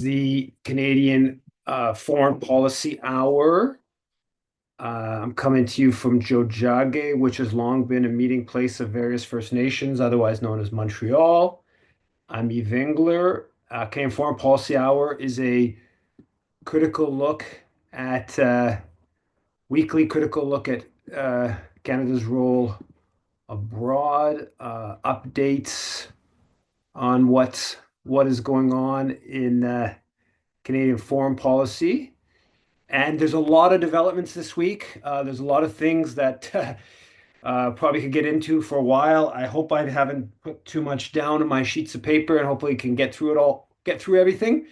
The Canadian Foreign Policy Hour. I'm coming to you from Jojage, which has long been a meeting place of various First Nations, otherwise known as Montreal. I'm Yves Engler. Canadian Foreign Policy Hour is a critical look at weekly critical look at Canada's role abroad, updates on what is going on in Canadian foreign policy. And there's a lot of developments this week. There's a lot of things that probably could get into for a while. I hope I haven't put too much down on my sheets of paper and hopefully can get through it all, get through everything.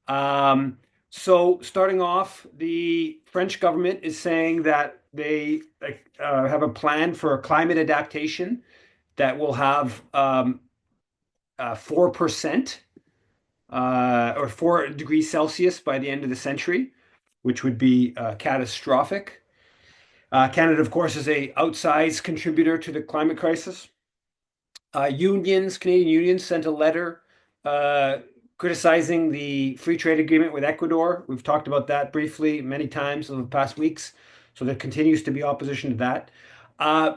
Um, so starting off, the French government is saying that they have a plan for climate adaptation that will have 4% or 4 degrees Celsius by the end of the century, which would be catastrophic. Canada, of course, is a outsized contributor to the climate crisis. Canadian unions sent a letter uh, criticizing the free trade agreement with Ecuador. We've talked about that briefly many times over the past weeks. So there continues to be opposition to that. Uh,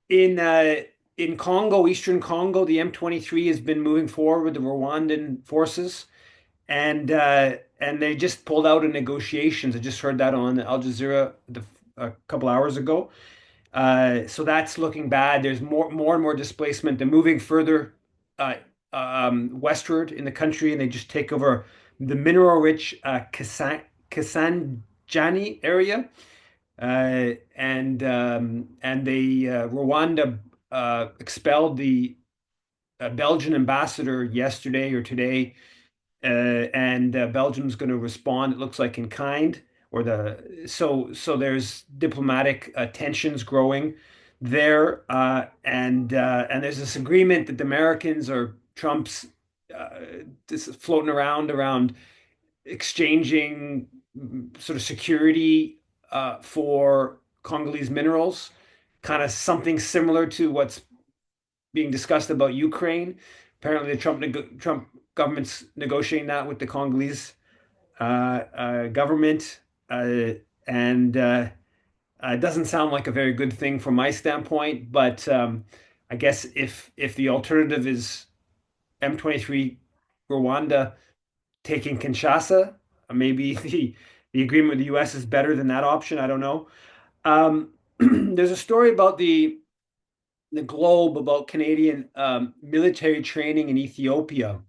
in uh, in Congo, Eastern Congo, the M23 has been moving forward with the Rwandan forces, and they just pulled out of negotiations. I just heard that on Al Jazeera a couple hours ago. So that's looking bad. There's more and more displacement. They're moving further uh, westward in the country, and they just take over the mineral-rich Kisangani area, and they Rwanda expelled the Belgian ambassador yesterday or today, and Belgium's going to respond. It looks like in kind, or so there's diplomatic tensions growing there, and there's this agreement that the Americans or Trump's uh, this is floating around exchanging sort of security for Congolese minerals, kind of something similar to what's being discussed about Ukraine. Apparently, the Trump government's negotiating that with the Congolese government, and it doesn't sound like a very good thing from my standpoint. But I guess if the alternative is M23 Rwanda taking Kinshasa, maybe the agreement with the U.S. is better than that option. I don't know. There's a story about the Globe about Canadian military training in Ethiopia,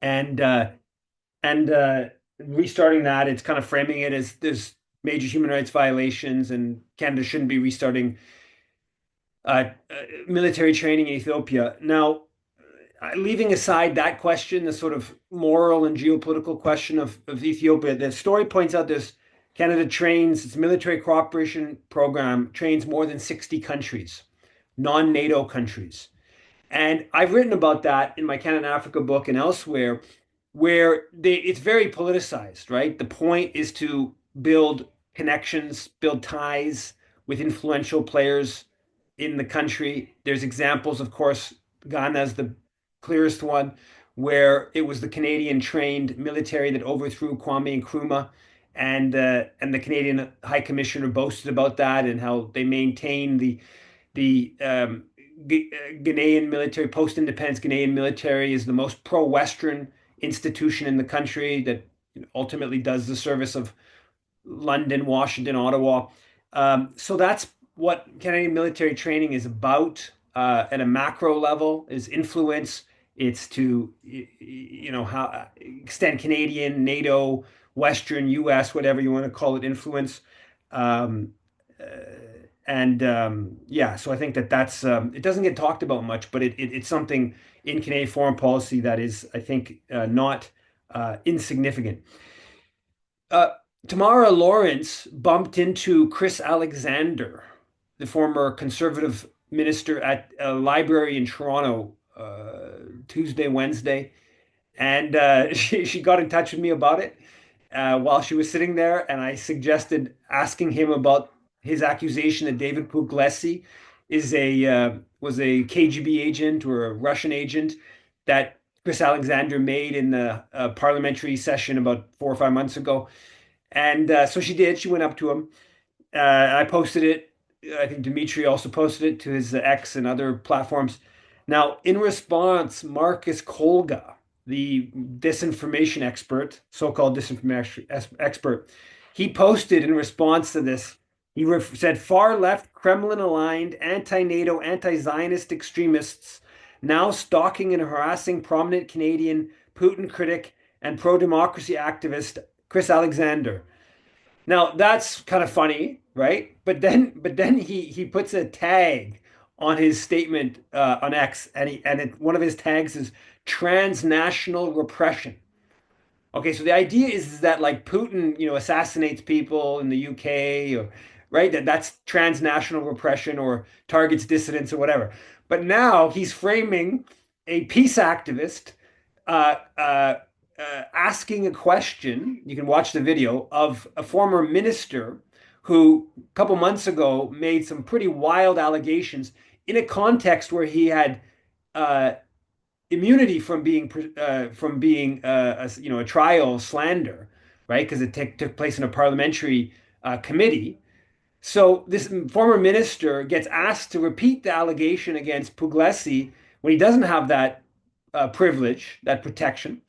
and restarting that. It's kind of framing it as there's major human rights violations, and Canada shouldn't be restarting military training in Ethiopia. Now, leaving aside that question, the sort of moral and geopolitical question of Ethiopia, the story points out this Canada trains its military cooperation program trains more than 60 countries, non-NATO countries. And I've written about that in my Canada and Africa book and elsewhere, where it's very politicized, right? The point is to build connections, build ties with influential players in the country. There's examples, of course, Ghana is the clearest one, where it was the Canadian trained military that overthrew Kwame Nkrumah, and the Canadian High Commissioner boasted about that and how they maintain the Ghanaian military, post-independence Ghanaian military is the most pro-Western institution in the country that ultimately does the service of London, Washington, Ottawa. So that's what Canadian military training is about at a macro level, is influence. It's to, how extend Canadian, NATO, Western, US, whatever you want to call it, influence. Um, uh, yeah, so I think that's it doesn't get talked about much, but it's something in Canadian foreign policy that is, I think, not insignificant. Uh, Tamara Lawrence bumped into Chris Alexander, the former conservative minister, at a library in Toronto Tuesday, Wednesday, and she got in touch with me about it while she was sitting there, and I suggested asking him about his accusation that David Puglisi was a KGB agent or a Russian agent that Chris Alexander made in the parliamentary session about 4 or 5 months ago. And so she did. She went up to him. I posted it. I think Dimitri also posted it to his X and other platforms. Now, in response, Marcus Kolga, the disinformation expert, so-called disinformation expert, he posted in response to this. He said far left, Kremlin aligned, anti NATO, anti Zionist extremists now stalking and harassing prominent Canadian Putin critic and pro democracy activist Chris Alexander. Now that's kind of funny, right? But then he puts a tag on his statement on X, and one of his tags is transnational repression. Okay, so the idea is that like Putin, assassinates people in the UK, or right, that's transnational repression or targets dissidents or whatever. But now he's framing a peace activist uh, uh, asking a question. You can watch the video of a former minister who a couple months ago made some pretty wild allegations in a context where he had uh, immunity from being a trial slander, right? Because it took place in a parliamentary committee. So this former minister gets asked to repeat the allegation against Puglisi when he doesn't have that privilege, that protection.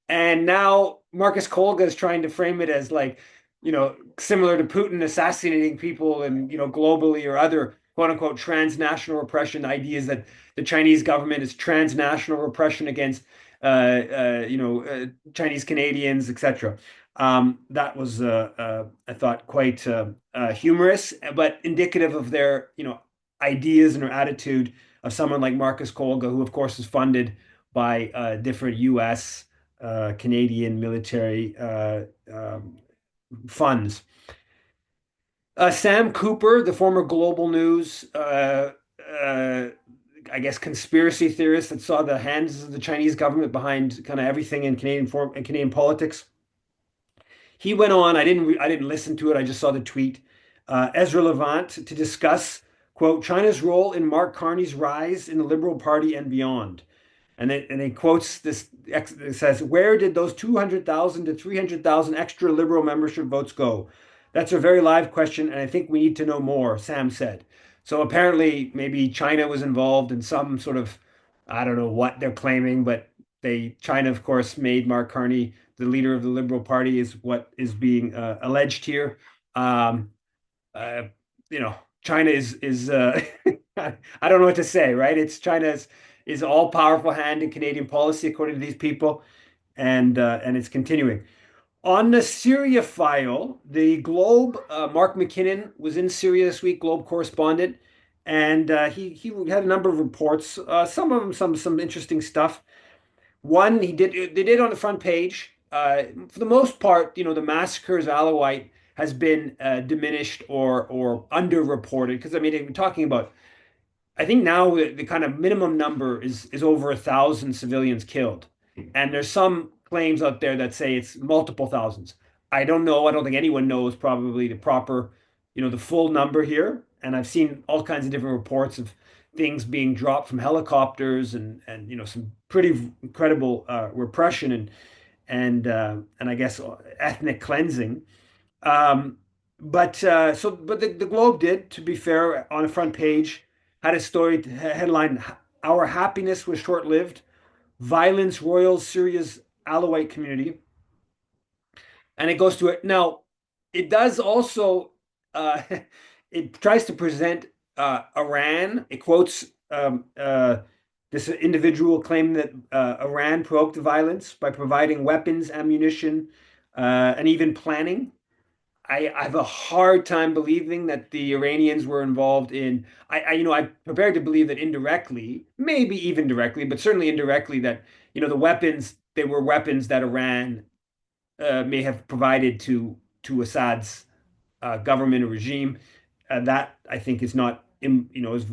And now Marcus Kolga is trying to frame it as like, similar to Putin assassinating people and, globally or other quote unquote transnational repression ideas that the Chinese government is transnational repression against, Chinese Canadians, etc. That was, I thought, quite humorous, but indicative of their, ideas and their attitude of someone like Marcus Kolga, who, of course, is funded by different U.S. Canadian military funds. Sam Cooper, the former Global News, uh, I guess, conspiracy theorist that saw the hands of the Chinese government behind kind of everything in Canadian politics. He went on. I didn't listen to it. I just saw the tweet. Ezra Levant to discuss, quote, China's role in Mark Carney's rise in the Liberal Party and beyond. And he quotes this. It says, "Where did those 200,000 to 300,000 extra liberal membership votes go? That's a very live question, and I think we need to know more," Sam said. So apparently, maybe China was involved in some sort of, I don't know what they're claiming, but China, of course, made Mark Carney the leader of the Liberal Party, is what is being alleged here. Um, uh, you know, China is I don't know what to say, right? It's China's is all powerful hand in Canadian policy, according to these people, and it's continuing. On the Syria file, the Globe, Mark McKinnon was in Syria this week, Globe correspondent, and he had a number of reports. Some of them some interesting stuff. One, they did on the front page. For the most part, the massacres of Alawite has been diminished or underreported, because I mean, we're talking about, I think now the kind of minimum number is over 1,000 civilians killed, and there's some claims out there that say it's multiple thousands. I don't know. I don't think anyone knows probably the proper, the full number here. And I've seen all kinds of different reports of things being dropped from helicopters, and some pretty incredible repression and I guess ethnic cleansing. Um, but the Globe did, to be fair, on the front page, had a story headline: "Our happiness was short-lived. Violence roils Syria's Alawite community." And it goes to it. Now, it does also, uh, it tries to present Iran. It quotes this individual claiming that Iran provoked the violence by providing weapons, ammunition, and even planning. I have a hard time believing that the Iranians were involved in. I'm prepared to believe that indirectly, maybe even directly, but certainly indirectly, that the weapons, they were weapons that Iran may have provided to Assad's government or regime. That I think is not, is,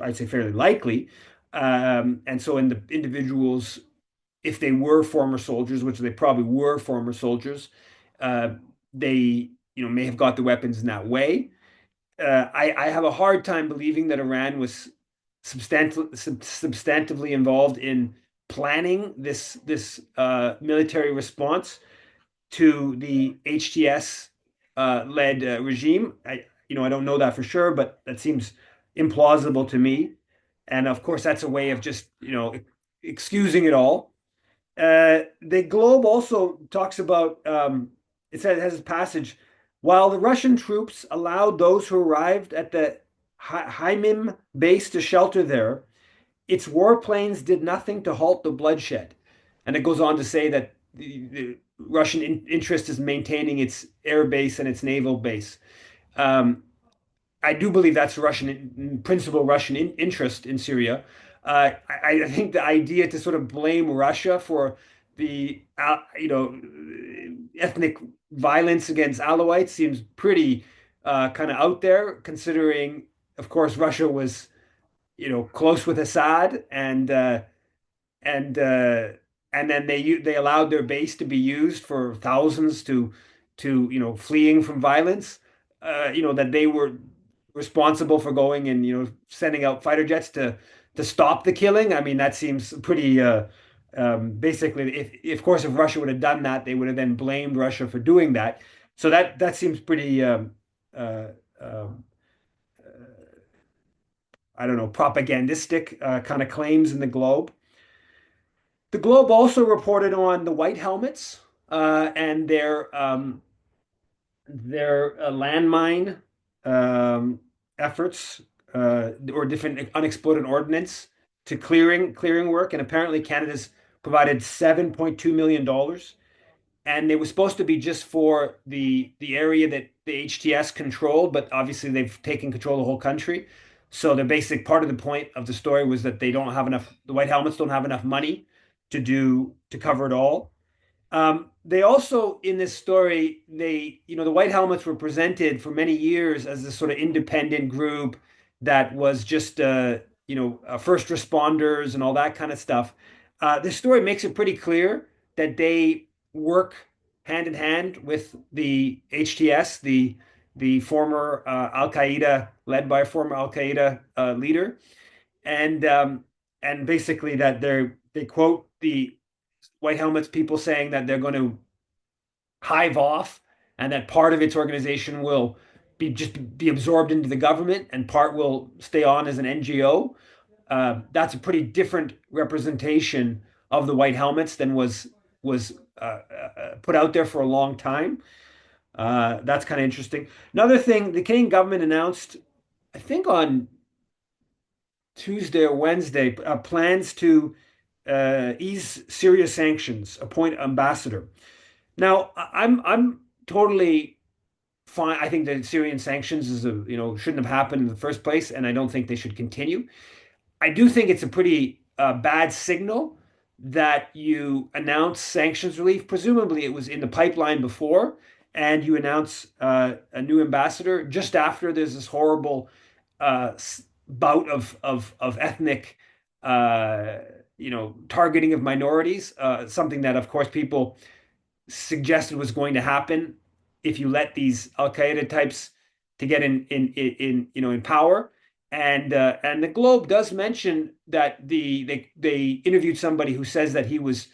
I'd say, fairly likely. And so, in the individuals, if they were former soldiers, which they probably were former soldiers, uh, they may have got the weapons in that way. I have a hard time believing that Iran was substantively involved in planning this military response to the HTS led regime. I don't know that for sure, but that seems implausible to me. And of course, that's a way of just excusing it all. The Globe also talks about it says it has a passage. While the Russian troops allowed those who arrived at the Haimim base to shelter there, its warplanes did nothing to halt the bloodshed. And it goes on to say that the Russian interest is maintaining its air base and its naval base. Um, I do believe that's Russian, principal Russian interest in Syria. I think the idea to sort of blame Russia for the ethnic violence against Alawites seems pretty kind of out there, considering, of course, Russia was close with Assad, and and then they allowed their base to be used for thousands to fleeing from violence. That they were responsible for going and sending out fighter jets to stop the killing. I mean, that seems pretty. Basically, if of course if Russia would have done that, they would have then blamed Russia for doing that. So that seems pretty. Uh, um, I don't know, propagandistic kind of claims in the Globe. The Globe also reported on the White Helmets and their landmine um, efforts or different unexploded ordnance to clearing work. And apparently, Canada's provided $7.2 million dollars, and it was supposed to be just for the area that the HTS controlled, but obviously they've taken control of the whole country. So the basic part of the point of the story was that they don't have enough, the White Helmets don't have enough money to cover it all. They also, in this story, the White Helmets were presented for many years as this sort of independent group that was just, first responders and all that kind of stuff. This story makes it pretty clear that they work hand in hand with the HTS, the former Al Qaeda, led by a former Al Qaeda leader, and basically that they quote the White Helmets people saying that they're going to hive off and that part of its organization will be absorbed into the government and part will stay on as an NGO. That's a pretty different representation of the White Helmets than was put out there for a long time. That's kind of interesting. Another thing, the Canadian government announced, I think on Tuesday or Wednesday, plans to ease Syria sanctions, appoint ambassador. Now, I'm totally fine. I think the Syrian sanctions shouldn't have happened in the first place, and I don't think they should continue. I do think it's a pretty bad signal that you announce sanctions relief. Presumably, it was in the pipeline before, and you announce a new ambassador just after there's this horrible uh, bout of ethnic, uh, targeting of minorities. Something that, of course, people suggested was going to happen if you let these Al Qaeda types to get in power. And the Globe does mention that they interviewed somebody who says that he was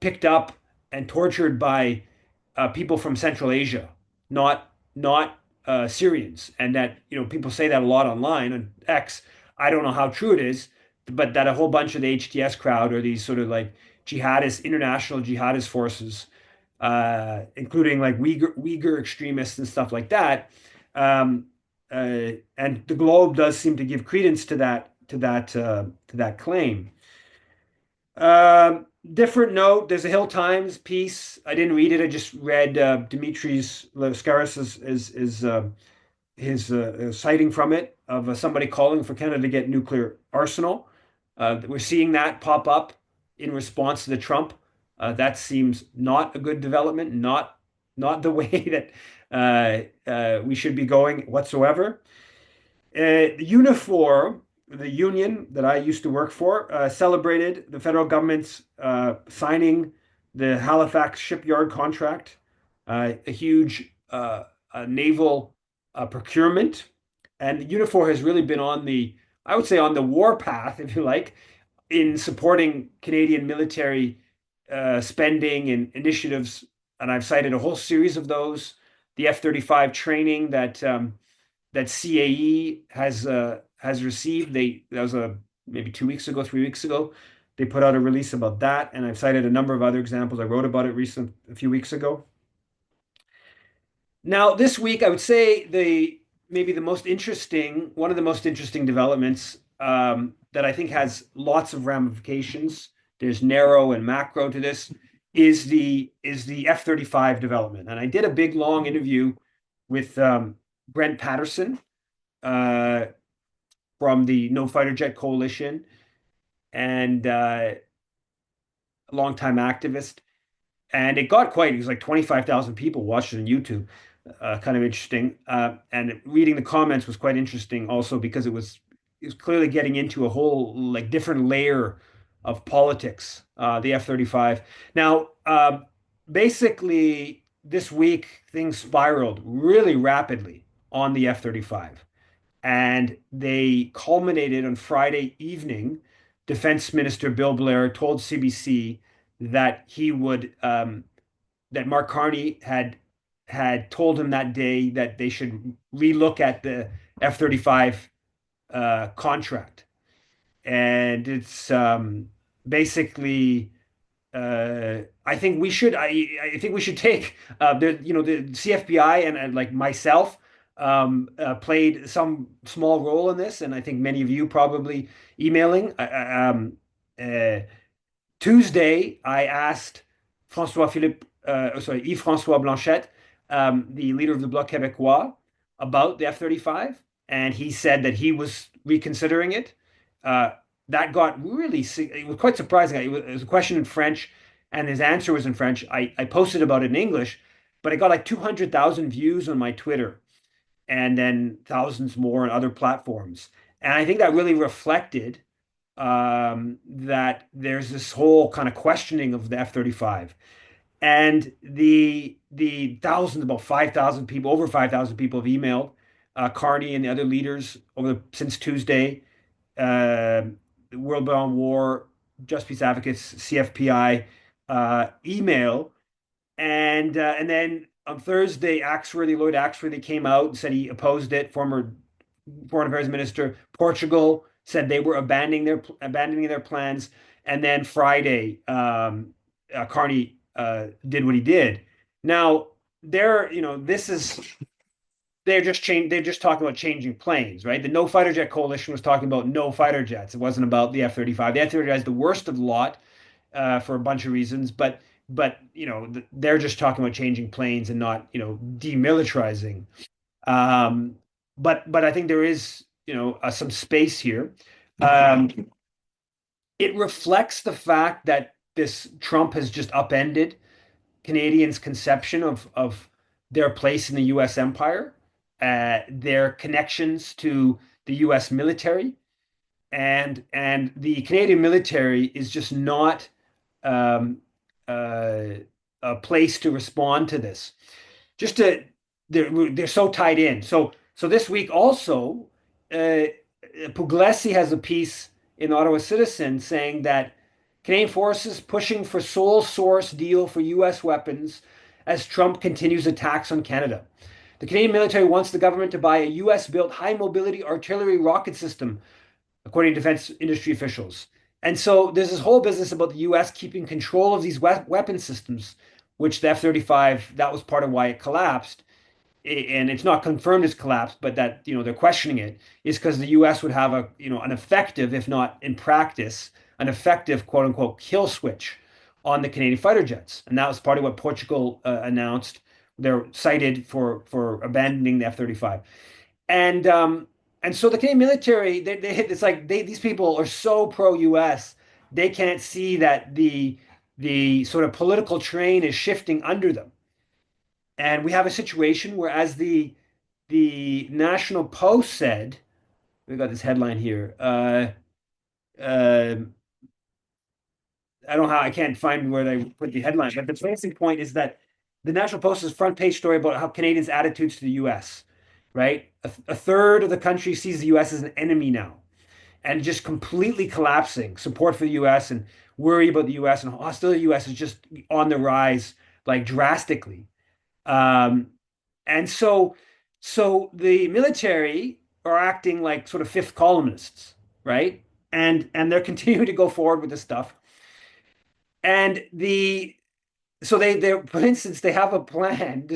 picked up and tortured by people from Central Asia, not Syrians, and that people say that a lot online on X. I don't know how true it is, but that a whole bunch of the HTS crowd are these sort of like jihadist, international jihadist forces, including like Uyghur extremists and stuff like that. Um, and the Globe does seem to give credence to that claim. Different note, there's a Hill Times piece. I didn't read it. I just read Dimitris Lascaris' his citing from it of somebody calling for Canada to get nuclear arsenal. We're seeing that pop up in response to the Trump. That seems not a good development, not the way that we should be going whatsoever. Unifor, the union that I used to work for, celebrated the federal government's signing the Halifax shipyard contract, a huge naval procurement. And Unifor has really been I would say, on the war path, if you like, in supporting Canadian military spending and initiatives, and I've cited a whole series of those. The F-35 training that CAE has received. That was maybe 2 weeks ago, 3 weeks ago. They put out a release about that, and I've cited a number of other examples. I wrote about it a few weeks ago. Now, this week, I would say maybe one of the most interesting developments that I think has lots of ramifications. There's narrow and macro to this. Is the F-35 development, and I did a big long interview with Brent Patterson uh, from the No Fighter Jet Coalition and a longtime activist. And it was like 25,000 people watched it on YouTube. Kind of interesting. And reading the comments was quite interesting also because it was clearly getting into a whole like different layer of politics, the F-35. Now, basically this week things spiraled really rapidly on the F-35. And they culminated on Friday evening. Defense Minister Bill Blair told CBC that that Mark Carney had told him that day that they should relook at the F-35 contract, and it's basically I think we should take the CFBI and like myself played some small role in this, and I think many of you probably emailing. Uh, Tuesday, I asked Yves-François Blanchette, the leader of the Bloc Québécois, about the F-35, and he said that he was reconsidering it. Uh, that got really, it was quite surprising. It was a question in French, and his answer was in French. I posted about it in English, but it got like 200,000 views on my Twitter, and then thousands more on other platforms. And I think that really reflected that there's this whole kind of questioning of the F-35 and the thousands, about 5,000 people, over 5,000 people have emailed Carney and the other leaders since Tuesday. Uh, World Beyond War, Just Peace Advocates, CFPI email, and then on Thursday, Lloyd Axworthy came out and said he opposed it. Former Foreign Affairs Minister Portugal said they were abandoning their plans, and then Friday, Carney did what he did. Now this is they're just talking about changing planes, right? The No Fighter Jet Coalition was talking about no fighter jets. It wasn't about the F-35. The F-35 is the worst of the lot for a bunch of reasons, but they're just talking about changing planes and not demilitarizing. Um, but I think there is some space here. Um, it reflects the fact that this Trump has just upended Canadians' conception of their place in the U.S. empire, their connections to the U.S. military, and the Canadian military is just not um, uh, a place to respond to this. Just to they're so tied in. So this week also, uh, Puglisi has a piece in Ottawa Citizen saying that Canadian forces pushing for sole source deal for U.S. weapons as Trump continues attacks on Canada. The Canadian military wants the government to buy a U.S. built high mobility artillery rocket system, according to defense industry officials. And so there's this whole business about the U.S. keeping control of these weapon systems, which the F-35, that was part of why it collapsed. And it's not confirmed it's collapsed, but that they're questioning it is because the U.S. would have an effective, if not in practice, an effective quote unquote kill switch on the Canadian fighter jets, and that was part of what Portugal announced. They're cited for abandoning the F-35, and so the Canadian military, it's like these people are so pro-U.S. they can't see that the sort of political train is shifting under them. And we have a situation where, as the National Post said, we got this headline here. Uh, I don't know how I can't find where they put the headline, but the basic point is that the National Post's front page story about how Canadians' attitudes to the U.S., right? A third of the country sees the U.S. as an enemy now. and just completely collapsing support for the US and worry about the US and hostility to the US is just on the rise like drastically. Um, and so the military are acting like sort of fifth columnists, right? And they're continuing to go forward with this stuff. And they for instance they have a plan.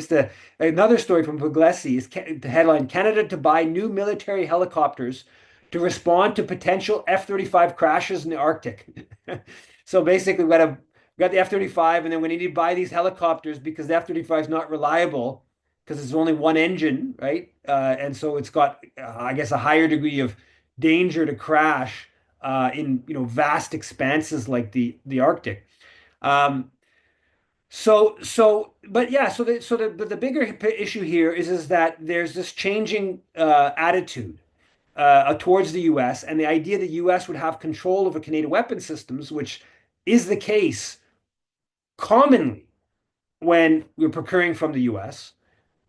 Another story from Puglisi is the headline: Canada to buy new military helicopters to respond to potential F-35 crashes in the Arctic. So basically we got the F-35 and then we need to buy these helicopters because the F-35 is not reliable because it's only one engine, right? And so it's got I guess a higher degree of danger to crash in vast expanses like the Arctic. Um, but yeah, but the bigger issue here is that there's this changing attitude towards the U.S. and the idea that the U.S. would have control over Canadian weapon systems, which is the case commonly when we're procuring from the U.S.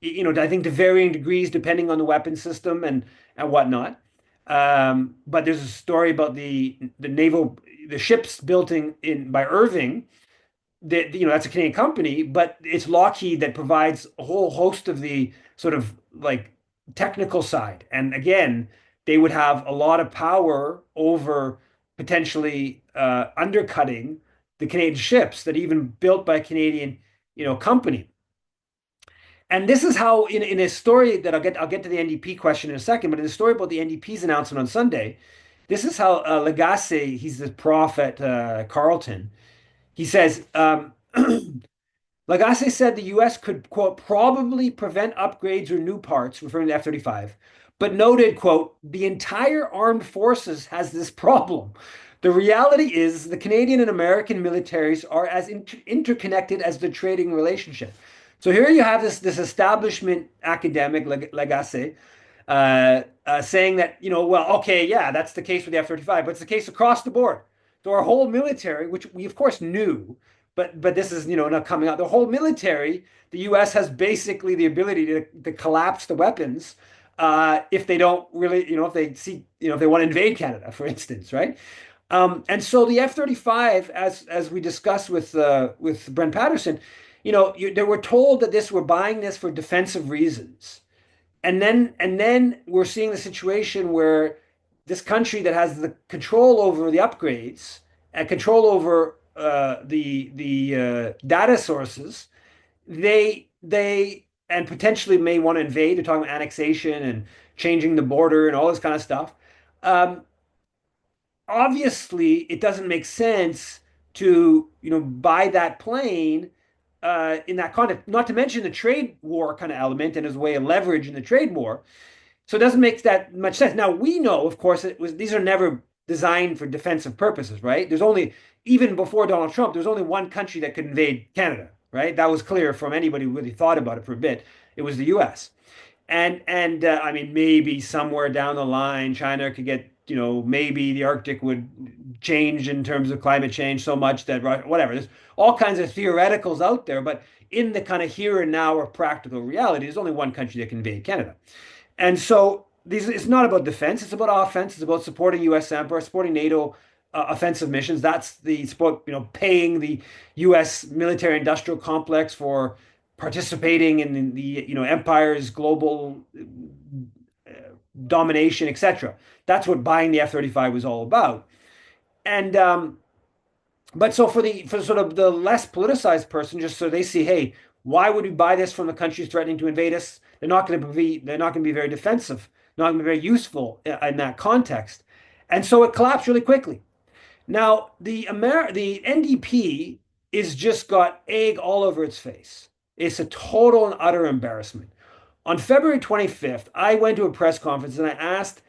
I think to varying degrees depending on the weapon system and whatnot. But there's a story about the ships built in by Irving that that's a Canadian company, but it's Lockheed that provides a whole host of the sort of like technical side. And again, they would have a lot of power over potentially undercutting the Canadian ships that even built by a Canadian, company. And this is how in a story that I'll get to the NDP question in a second, but in the story about the NDP's announcement on Sunday, this is how Lagacé, he's the prof at Carleton, he says, Lagacé said the US could, quote, probably prevent upgrades or new parts, referring to F-35, but noted, quote, the entire armed forces has this problem. The reality is the Canadian and American militaries are as interconnected as the trading relationship. So here you have this establishment academic, Lagacé, saying that, well, okay, yeah, that's the case with the F-35, but it's the case across the board. So our whole military, which we of course knew, but this is not coming out. The whole military, the U.S. has basically the ability to collapse the weapons if they don't really, if they see, if they want to invade Canada, for instance, right? And so the F-35, as we discussed with Brent Patterson, they were told that we're buying this for defensive reasons. And then we're seeing the situation where this country that has the control over the upgrades and control over the data sources, they and potentially may want to invade. They're talking about annexation and changing the border and all this kind of stuff. Um, Obviously, it doesn't make sense to buy that plane in that context. Not to mention the trade war kind of element and as a way of leverage in the trade war. So it doesn't make that much sense. Now we know, of course, these are never designed for defensive purposes, right? There's only even before Donald Trump, there's only one country that could invade Canada, right? That was clear from anybody who really thought about it for a bit. It was the U.S. And I mean, maybe somewhere down the line, China could get, maybe the Arctic would change in terms of climate change so much that whatever. There's all kinds of theoreticals out there, but in the kind of here and now of practical reality, there's only one country that can invade Canada. And so it's not about defense, it's about offense, it's about supporting US Empire, supporting NATO offensive missions. That's the support, paying the US military industrial complex for participating in the empire's global domination, etc. That's what buying the F-35 was all about. And but so for sort of the less politicized person, just so they see, hey, why would we buy this from the countries threatening to invade us? They're not going to be very defensive, not going to be very useful in that context. And so it collapsed really quickly. Now the NDP is just got egg all over its face. It's a total and utter embarrassment. On February 25th, I went to a press conference and I asked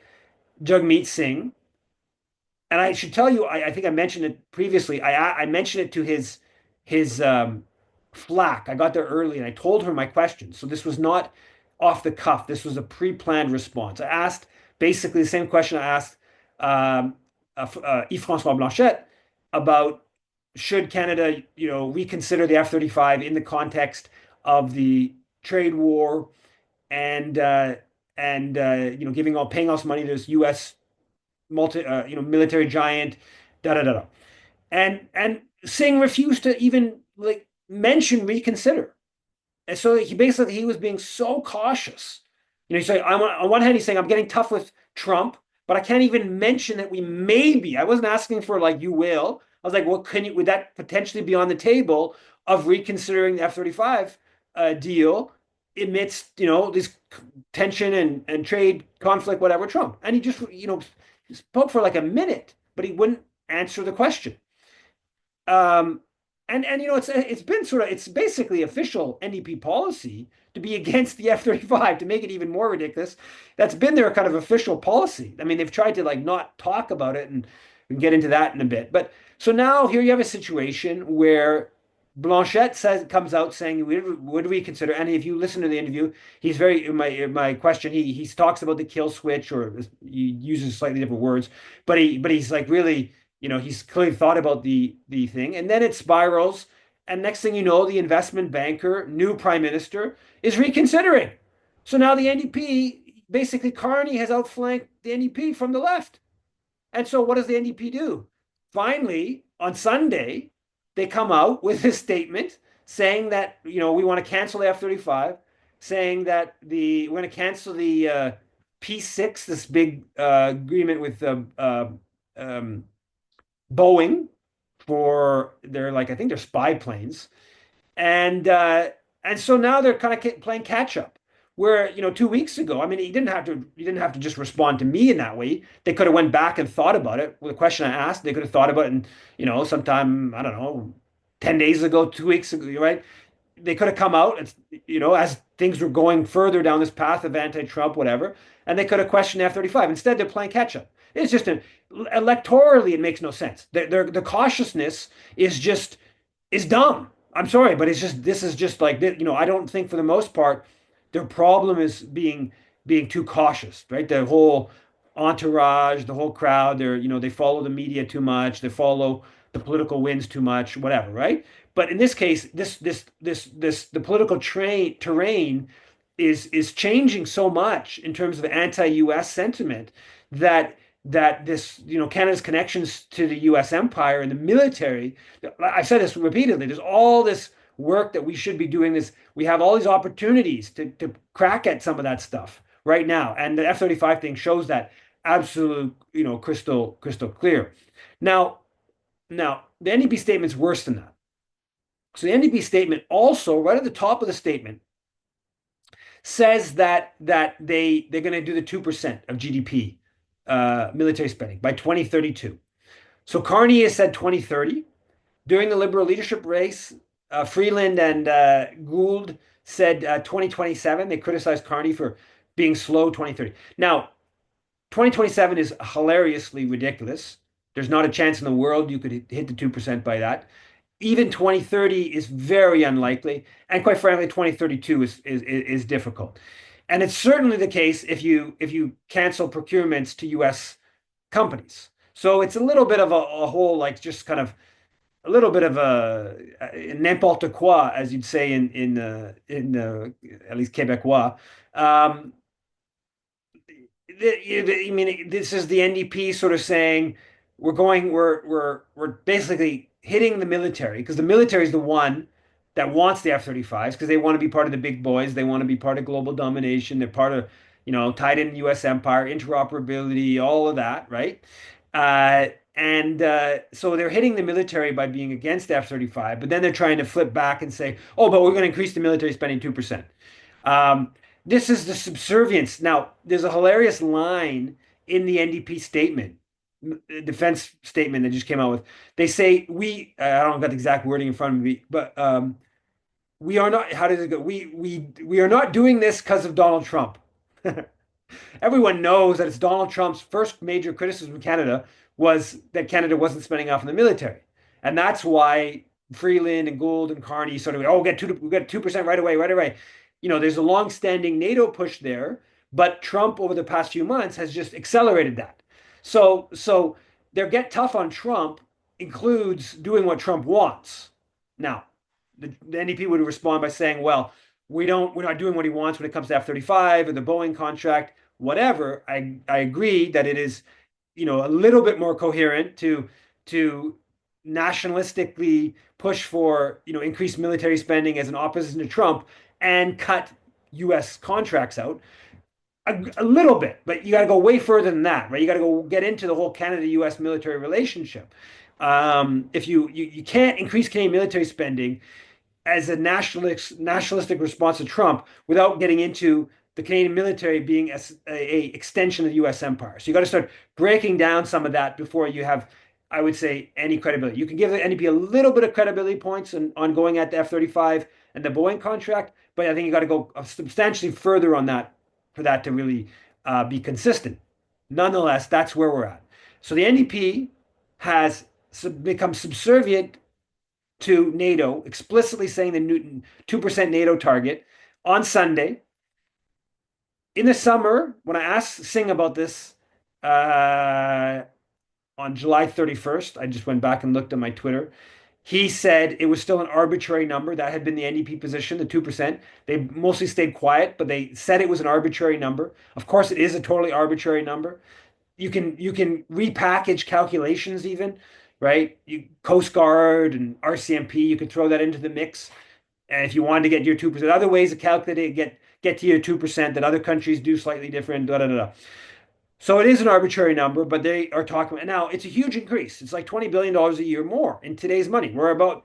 Jagmeet Singh, and I should tell you, I think I mentioned it previously. I mentioned it to his flack. I got there early and I told her my questions. So this was not off the cuff. This was a pre-planned response. I asked basically the same question I asked Yves-François Blanchet about should Canada, reconsider the F-35 in the context of the trade war and paying all this U.S. military giant, da da da da. And Singh refused to even like mention reconsider. And so he was being so cautious. He's like, on one hand, he's saying, I'm getting tough with Trump, but I can't even mention that we maybe, I wasn't asking for like, you will. I was like, well, would that potentially be on the table of reconsidering the F-35 deal amidst, this tension and trade conflict, whatever, Trump. And he just, spoke for like a minute, but he wouldn't answer the question. Um, and it's been it's basically official NDP policy to be against the F-35 to make it even more ridiculous. That's been their kind of official policy. I mean, they've tried to like not talk about it and we can get into that in a bit. But so now here you have a situation where Blanchette comes out saying, would we consider? And if you listen to the interview, he's very in my question. He talks about the kill switch, or he uses slightly different words, but he's like really, he's clearly thought about the thing, and then it spirals. And next thing you know, the investment banker, new prime minister, is reconsidering. So now the NDP, basically, Carney has outflanked the NDP from the left. And so what does the NDP do? Finally, on Sunday, they come out with a statement saying that, we want to cancel the F-35, saying that we're going to cancel the P6, this big agreement with um, Boeing for their, like, I think they're spy planes. And so now they're kind of playing catch up. Where 2 weeks ago, I mean, he didn't have to just respond to me in that way. They could have went back and thought about it. With the question I asked, they could have thought about it, and sometime, I don't know, 10 days ago, 2 weeks ago, right? They could have come out and, as things were going further down this path of anti-Trump, whatever, and they could have questioned F-35. Instead, they're playing catch up. It's just electorally, it makes no sense. The cautiousness is dumb. I'm sorry, but this is just like, I don't think for the most part their problem is being too cautious, right? The whole entourage, the whole crowd, they follow the media too much, they follow the political winds too much, whatever, right? But in this case, the political terrain is changing so much in terms of anti-US sentiment that this, Canada's connections to the US empire and the military, I've said this repeatedly, there's all this work that we should be doing this. We have all these opportunities to crack at some of that stuff right now. And the F-35 thing shows that absolute, crystal clear. Now the NDP statement's worse than that. So the NDP statement also, right at the top of the statement, says that they're going to do the 2% of GDP military spending by 2032. So Carney has said 2030. During the Liberal leadership race, Freeland and Gould said 2027. They criticized Carney for being slow 2030. Now, 2027 is hilariously ridiculous. There's not a chance in the world you could hit the 2% by that. Even 2030 is very unlikely. And quite frankly, 2032 is difficult. And it's certainly the case if you cancel procurements to US companies. So it's a little bit of a whole, like, just kind of a little bit of a n'importe quoi, as you'd say in at least Quebecois. Um, I mean, this is the NDP sort of saying we're basically hitting the military, because the military is the one that wants the F-35s, because they want to be part of the big boys. They want to be part of global domination. They're part of, tied in the U.S. empire, interoperability, all of that, right? And so they're hitting the military by being against F-35, but then they're trying to flip back and say, oh, but we're going to increase the military spending 2%. This is the subservience. Now, there's a hilarious line in the NDP statement, defense statement that just came out with. They say, I don't got the exact wording in front of me, but we are not, how does it go? We are not doing this because of Donald Trump. Everyone knows that it's Donald Trump's first major criticism of Canada was that Canada wasn't spending enough in the military. And that's why Freeland and Gould and Carney sort of, oh, we get 2% right away, right away. There's a long-standing NATO push there, but Trump over the past few months has just accelerated that. So their get tough on Trump includes doing what Trump wants. Now, the NDP would respond by saying, well, we're not doing what he wants when it comes to F-35 or the Boeing contract, whatever. I agree that it is, a little bit more coherent to nationalistically push for, increased military spending as an opposition to Trump and cut US contracts out a little bit, but you got to go way further than that, right? You got to go get into the whole Canada-US military relationship. If you can't increase Canadian military spending as a nationalistic response to Trump without getting into the Canadian military being a extension of the U.S. empire. So you got to start breaking down some of that before you have, I would say, any credibility. You can give the NDP a little bit of credibility points on going at the F-35 and the Boeing contract, but I think you got to go substantially further on that for that to really be consistent. Nonetheless, that's where we're at. So the NDP has become subservient to NATO, explicitly saying the Newton 2% NATO target on Sunday. In the summer, when I asked Singh about this uh, on July 31st, I just went back and looked at my Twitter. He said it was still an arbitrary number. That had been the NDP position, the 2%. They mostly stayed quiet, but they said it was an arbitrary number. Of course, it is a totally arbitrary number. You can repackage calculations even, right? Coast Guard and RCMP, you could throw that into the mix. And if you wanted to get your 2%, other ways to calculate it, get to your 2% that other countries do slightly different, da da da. So it is an arbitrary number, but they are talking about now it's a huge increase. It's like $20 billion a year more in today's money. We're about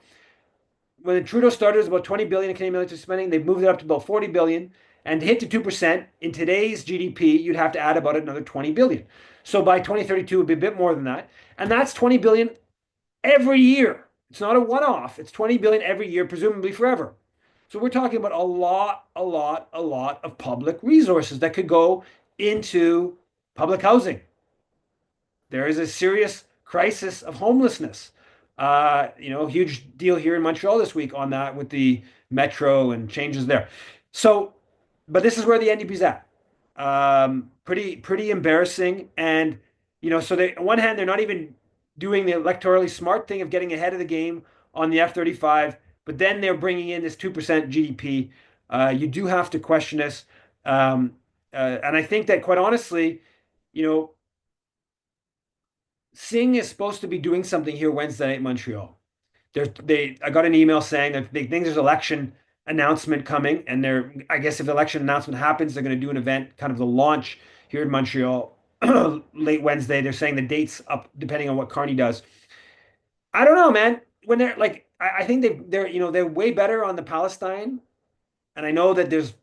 when Trudeau started, it was about 20 billion in Canadian military spending. They've moved it up to about 40 billion. And to hit to 2% in today's GDP, you'd have to add about another 20 billion. So by 2032, it would be a bit more than that. And that's 20 billion every year. It's not a one-off. It's 20 billion every year, presumably forever. So we're talking about a lot of public resources that could go into public housing. There is a serious crisis of homelessness. Huge deal here in Montreal this week on that with the metro and changes there. So, but this is where the NDP's at. Pretty embarrassing. And, so they, on one hand, they're not even doing the electorally smart thing of getting ahead of the game on the F-35, but then they're bringing in this 2% GDP. You do have to question this. And I think that quite honestly, you know, Singh is supposed to be doing something here Wednesday night in Montreal. I got an email saying that they think there's an election announcement coming, and I guess if the election announcement happens, they're going to do an event, kind of the launch here in Montreal late Wednesday. They're saying the dates up depending on what Carney does. I don't know, man. When they're like, I think they're way better on the Palestine, and I know that there's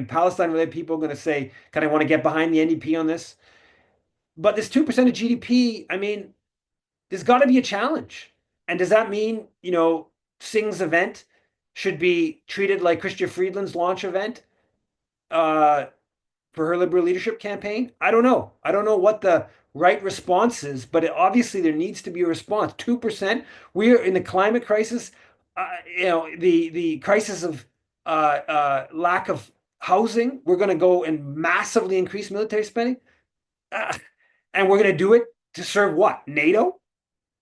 Palestine related people going to say, kind of want to get behind the NDP on this, but this 2% of GDP, I mean, there's got to be a challenge. And does that mean, Singh's event should be treated like Chrystia Freeland's launch event uh, for her liberal leadership campaign? I don't know. I don't know what the right response is, but obviously there needs to be a response. 2%. We are in the climate crisis, the crisis of lack of housing. We're going to go and massively increase military spending. And we're going to do it to serve what? NATO?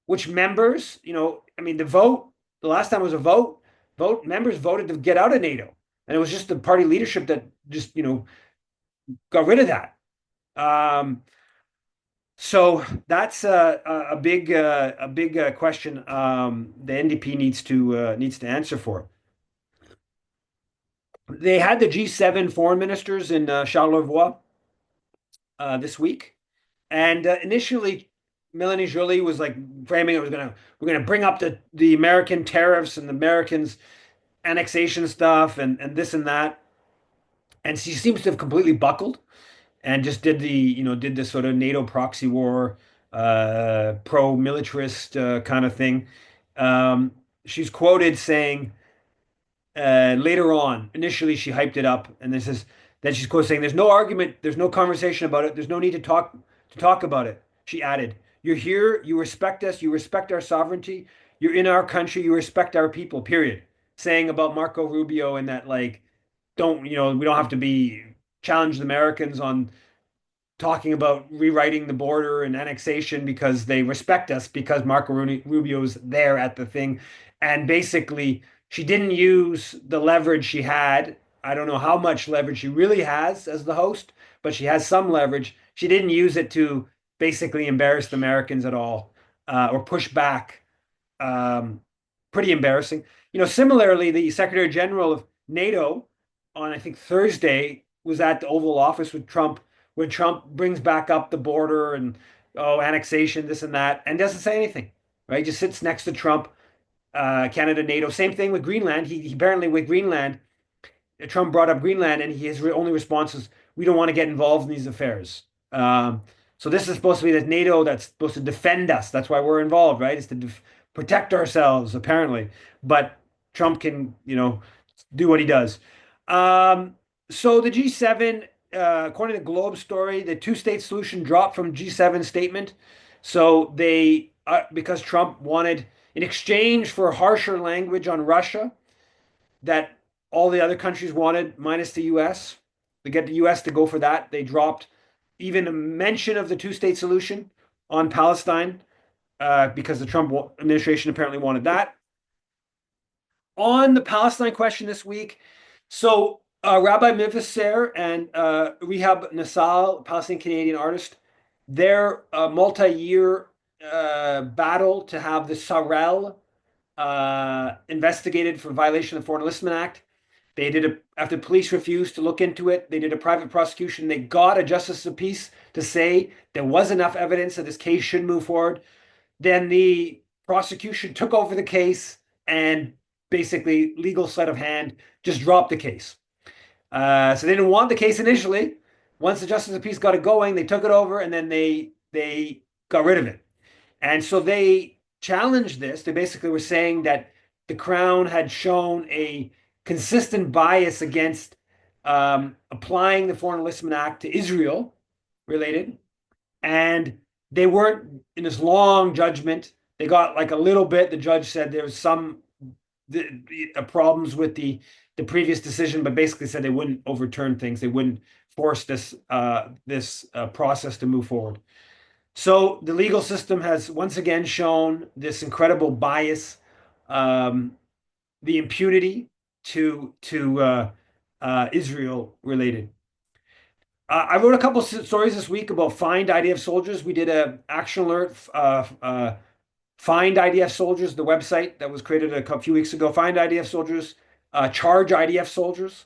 Which members, I mean, the last time it was a members voted to get out of NATO. And it was just the party leadership that just, got rid of that. So that's a big question the NDP needs to answer for. They had the G7 foreign ministers in Charlevoix this week. And initially, Melanie Joly was like framing it we're gonna bring up the American tariffs and the Americans annexation stuff and this and that. And she seems to have completely buckled and just did this sort of NATO proxy war, pro-militarist kind of thing. She's quoted saying later on, initially she hyped it up, and then she's quoted saying, "There's no argument, there's no conversation about it, there's no need to talk about it." She added, "You're here, you respect us, you respect our sovereignty, you're in our country, you respect our people, period." Saying about Marco Rubio and that we don't have to be challenge the Americans on talking about rewriting the border and annexation because they respect us because Marco Rubio's there at the thing. And basically, she didn't use the leverage she had. I don't know how much leverage she really has as the host, but she has some leverage. She didn't use it to basically embarrassed Americans at all or push back. Um, Pretty embarrassing. Similarly, the Secretary General of NATO on, I think, Thursday was at the Oval Office with Trump when Trump brings back up the border and, oh, annexation, this and that, and doesn't say anything, right? Just sits next to Trump, Canada, NATO. Same thing with Greenland. He apparently with Greenland, Trump brought up Greenland, and his only response is, "We don't want to get involved in these affairs." So this is supposed to be that NATO that's supposed to defend us. That's why we're involved, right? It's to protect ourselves, apparently. But Trump can, do what he does. Um, so the G7, according to Globe story, the two-state solution dropped from G7 statement. So they, because Trump wanted, in exchange for harsher language on Russia, that all the other countries wanted, minus the US. To get the US to go for that, they dropped even a mention of the two-state solution on Palestine because the Trump administration apparently wanted that. On the Palestine question this week, so Rabbi Mivasser and Rehab Nassal, Palestinian Canadian artist, their multi-year battle to have the Sarel investigated for violation of the Foreign Enlistment Act. They did after police refused to look into it. They did a private prosecution. They got a justice of peace to say there was enough evidence that this case should move forward. Then the prosecution took over the case and basically legal sleight of hand just dropped the case. So they didn't want the case initially. Once the justice of peace got it going, they took it over and then they got rid of it. And so they challenged this. They basically were saying that the Crown had shown a consistent bias against applying the Foreign Enlistment Act to Israel related. And they weren't in this long judgment. They got like a little bit. The judge said there was some problems with the previous decision, but basically said they wouldn't overturn things. They wouldn't force this process to move forward. So the legal system has once again shown this incredible bias, the impunity to Israel related. I wrote a couple stories this week about Find IDF Soldiers. We did a action alert. Find IDF Soldiers, the website that was created a few weeks ago. Find IDF Soldiers, charge IDF Soldiers,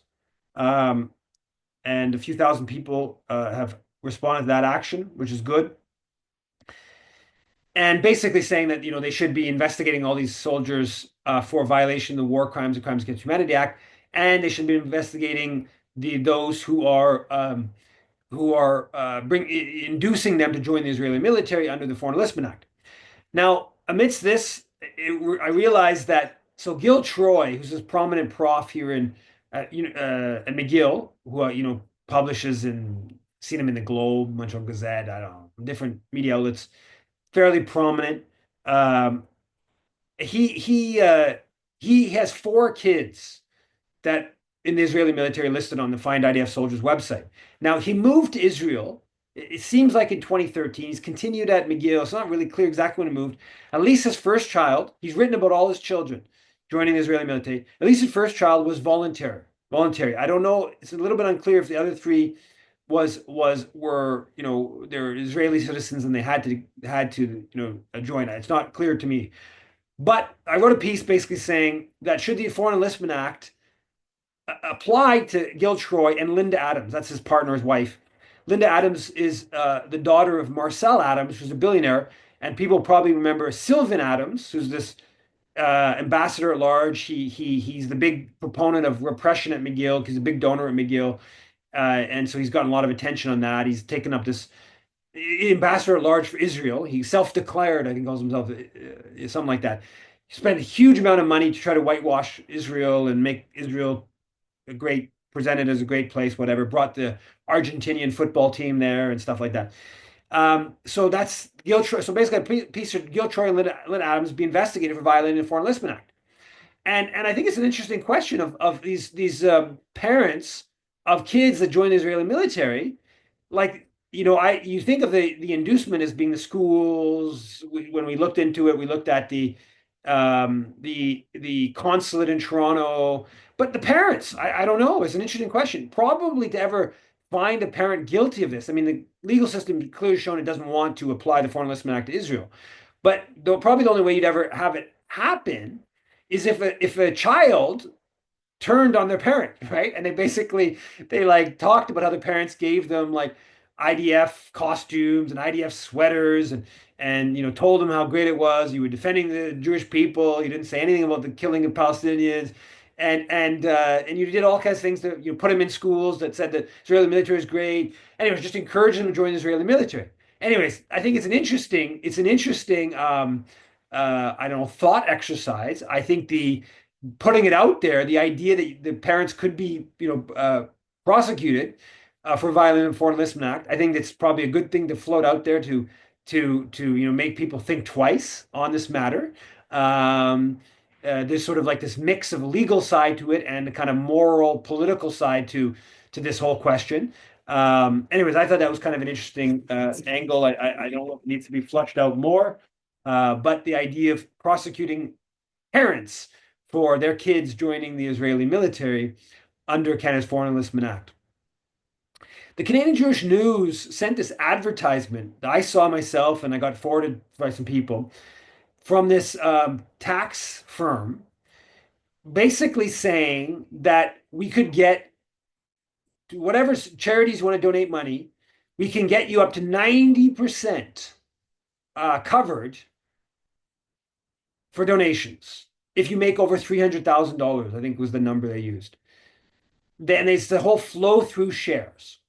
and a few thousand people have responded to that action, which is good. And basically saying that they should be investigating all these soldiers for violation of the War Crimes and Crimes Against Humanity Act, and they should be investigating those who are inducing them to join the Israeli military under the Foreign Enlistment Act. Now, amidst this, I realized that Gil Troy, who's this prominent prof here in at McGill, who publishes and seen him in the Globe, Montreal Gazette, I don't know, different media outlets, fairly prominent. He has four kids that in the Israeli military listed on the Find IDF Soldiers website. Now he moved to Israel. It seems like in 2013. He's continued at McGill. It's not really clear exactly when he moved. At least his first child. He's written about all his children joining the Israeli military. At least his first child was voluntary. Voluntary. I don't know. It's a little bit unclear if the other three were they're Israeli citizens and they had to join. It's not clear to me. But I wrote a piece basically saying that should the Foreign Enlistment Act apply to Gil Troy and Linda Adams, that's his partner, his wife. Linda Adams is the daughter of Marcel Adams, who's a billionaire, and people probably remember Sylvan Adams, who's this ambassador at large. He's the big proponent of repression at McGill. He's a big donor at McGill. And so he's gotten a lot of attention on that. He's taken up this ambassador at large for Israel. He self-declared, I think, calls himself something like that. He spent a huge amount of money to try to whitewash Israel and make Israel presented as a great place, whatever. Brought the Argentinian football team there and stuff like that. So that's Gil Troy. So basically, a piece of Gil Troy and Lynn Adams be investigated for violating the Foreign Enlistment Act. And I think it's an interesting question of these parents of kids that join the Israeli military. Like, you think of the inducement as being the schools. When we looked into it, we looked at the consulate in Toronto, but the parents, I don't know. It's an interesting question. Probably to ever find a parent guilty of this. I mean, the legal system clearly shown it doesn't want to apply the Foreign Enlistment Act to Israel. But probably the only way you'd ever have it happen is if a child turned on their parent, right? And they like talked about how the parents gave them like IDF costumes and IDF sweaters and told them how great it was. You were defending the Jewish people. You didn't say anything about the killing of Palestinians. And you did all kinds of things to put them in schools that said that Israeli military is great. Anyways, just encourage them to join the Israeli military. Anyways, I think it's an interesting I don't know, thought exercise. I think the putting it out there, the idea that the parents could be, prosecuted for violating the Foreign Enlistment Act, I think that's probably a good thing to float out there to make people think twice on this matter. Um, there's sort of like this mix of legal side to it and the kind of moral, political side to this whole question. Anyways, I thought that was kind of an interesting angle. I don't know if it needs to be flushed out more, but the idea of prosecuting parents for their kids joining the Israeli military under Canada's Foreign Enlistment Act. The Canadian Jewish News sent this advertisement that I saw myself and I got forwarded by some people from this tax firm, basically saying that we could get whatever charities want to donate money, we can get you up to 90% covered for donations if you make over $300,000, I think was the number they used. Then it's the whole flow through shares.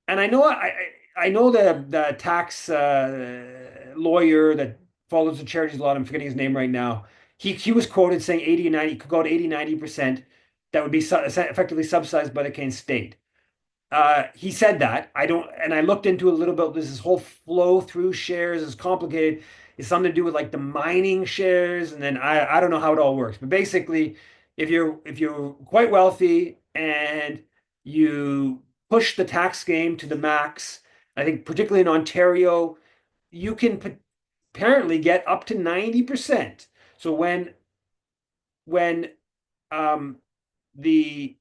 And I know the tax lawyer that follows the charities a lot. I'm forgetting his name right now. He was quoted saying 80 and 90 could go to 80, 90%. That would be effectively subsidized by the Canadian state. He said that. I don't, and I looked into a little bit. This whole flow through shares is complicated. It's something to do with like the mining shares, and then I don't know how it all works. But basically, if you're quite wealthy and you push the tax game to the max, I think particularly in Ontario, you can apparently get up to 90%. So when um, the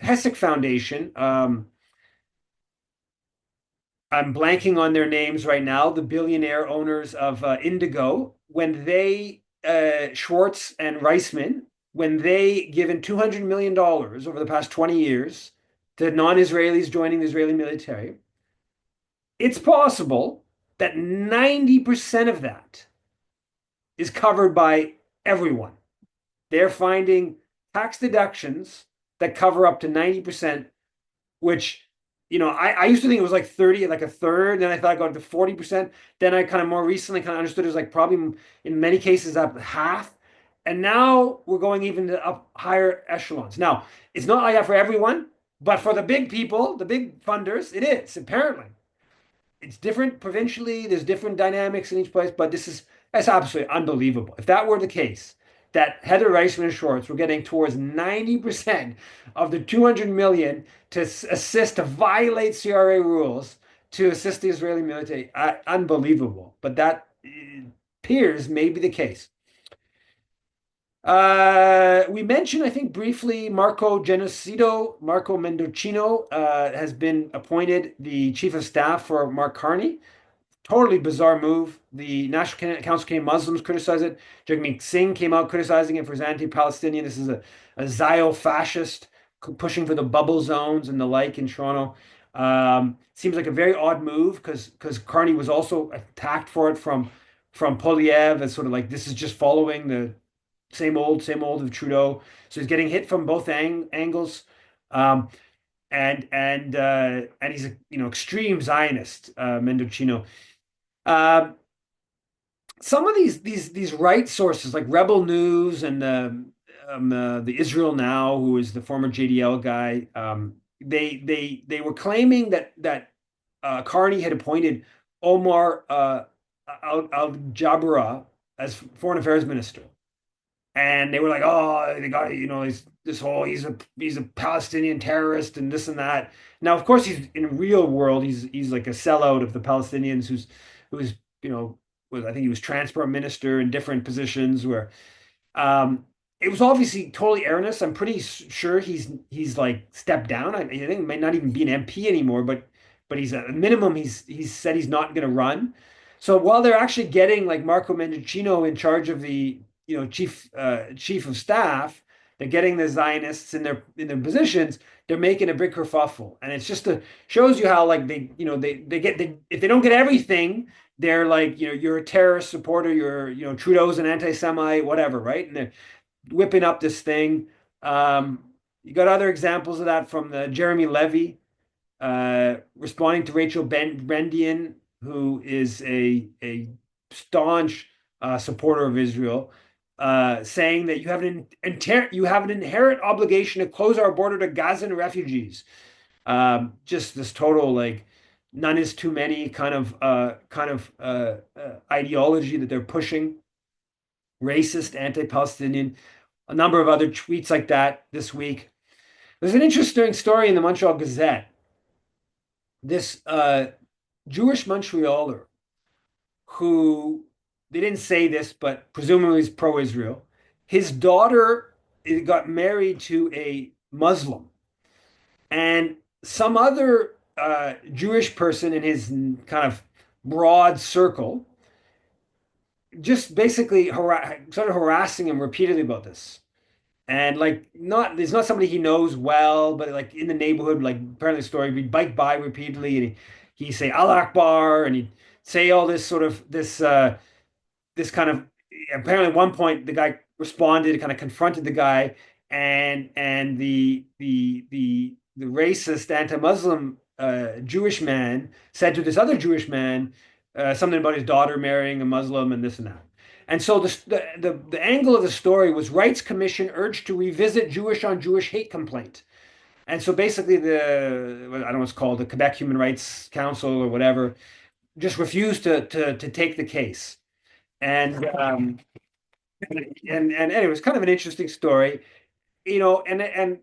Hessick Foundation, I'm blanking on their names right now, the billionaire owners of Indigo, when they, Schwartz and Reisman, when they given $200 million over the past 20 years to non-Israelis joining the Israeli military, it's possible that 90% of that is covered by everyone. They're finding tax deductions that cover up to 90%, which I used to think it was like 30, like a third. Then I thought I got to 40%. Then I kind of more recently kind of understood it was like probably in many cases up half. And now we're going even to up higher echelons. Now, it's not like that for everyone, but for the big people, the big funders, it is apparently. It's different provincially. There's different dynamics in each place, but that's absolutely unbelievable. If that were the case, that Heather Reisman and Schwartz were getting towards 90% of the 200 million to assist to violate CRA rules to assist the Israeli military, unbelievable. But that appears may be the case. We mentioned, I think, briefly Marco Mendocino has been appointed the chief of staff for Mark Carney. Totally bizarre move. The National Council of Canadian Muslims criticized it. Jagmeet Singh came out criticizing it for his anti-Palestinian. This is a Zio-fascist pushing for the bubble zones and the like in Toronto. Seems like a very odd move because Carney was also attacked for it from Poliev as sort of like this is just following the same old of Trudeau. So he's getting hit from both angles. Um, and he's a extreme Zionist, Mendocino. Uh, some of these right sources like Rebel News and the Israel Now, who is the former JDL guy, they were claiming that Carney had appointed Omar Al-Jabra as foreign affairs minister, and they were like, oh, they got this whole he's a Palestinian terrorist and this and that. Now, of course, he's in real world, he's like a sellout of the Palestinians who's was I think he was transport minister in different positions where. Um, it was obviously totally erroneous. I'm pretty sure he's like stepped down. I think he might not even be an MP anymore, but he's at a minimum he's said he's not going to run. So while they're actually getting like Marco Mendicino in charge of the chief of staff, they're getting the Zionists in their positions. They're making a big kerfuffle, and it's just a shows you how like they if they don't get everything, they're like you're a terrorist supporter, you're Trudeau's an anti-Semite, whatever, right? And they're whipping up this thing. You got other examples of that from the Jeremy Levy responding to Rachel Brendian, who is a staunch supporter of Israel, saying that you have an inherent obligation to close our border to Gazan refugees. Just this total like none is too many ideology that they're pushing, racist, anti-Palestinian, a number of other tweets like that this week. There's an interesting story in the Montreal Gazette. This Jewish Montrealer who they didn't say this, but presumably is pro-Israel. His daughter got married to a Muslim, and some other Jewish person in his kind of broad circle just basically started harassing him repeatedly about this. And like not there's not somebody he knows well, but like in the neighborhood, like apparently the story, we'd bike by repeatedly and he'd say Allah Akbar and he'd say all this sort of this kind of apparently at one point the guy responded, kind of confronted the guy, and the racist anti-Muslim Jewish man said to this other Jewish man something about his daughter marrying a Muslim and this and that. And so the angle of the story was Rights Commission urged to revisit Jewish on Jewish hate complaint. And so basically I don't know what's called, the Quebec Human Rights Council or whatever, just refused to take the case. And and anyway, it was kind of an interesting story, and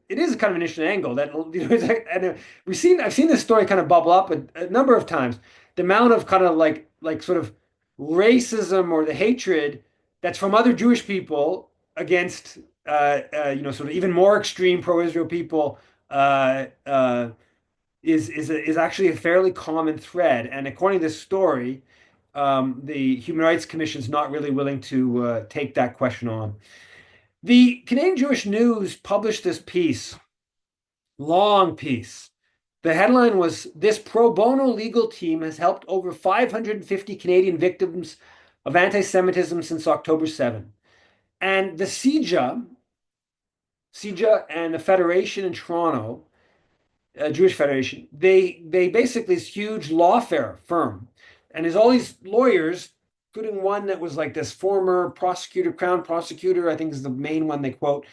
it is kind of an interesting angle that it's like, and I've seen this story kind of bubble up a number of times. The amount of kind of like sort of racism or the hatred that's from other Jewish people against sort of even more extreme pro-Israel people is actually a fairly common thread. And according to this story, the Human Rights Commission is not really willing to take that question on. The Canadian Jewish News published this piece, long piece. The headline was, "This pro bono legal team has helped over 550 Canadian victims of anti-Semitism since October 7." And the CJA and the Federation in Toronto, Jewish Federation, they basically this huge lawfare firm, and there's all these lawyers, including one that was like this former prosecutor, crown prosecutor, I think is the main one they quote,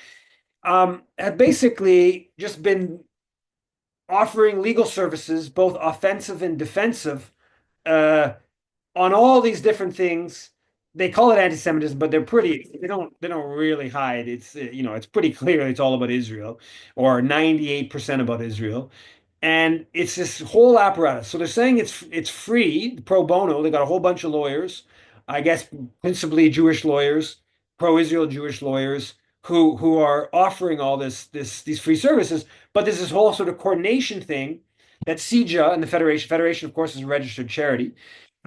have basically just been offering legal services, both offensive and defensive, uh, on all these different things. They call it anti-Semitism, but they don't really hide. It's it's pretty clear it's all about Israel, or 98% about Israel. And it's this whole apparatus. So they're saying it's free, pro bono. They got a whole bunch of lawyers, I guess principally Jewish lawyers, pro-Israel Jewish lawyers, who are offering all these free services. But there's this whole sort of coordination thing that CJA and the Federation, of course, is a registered charity,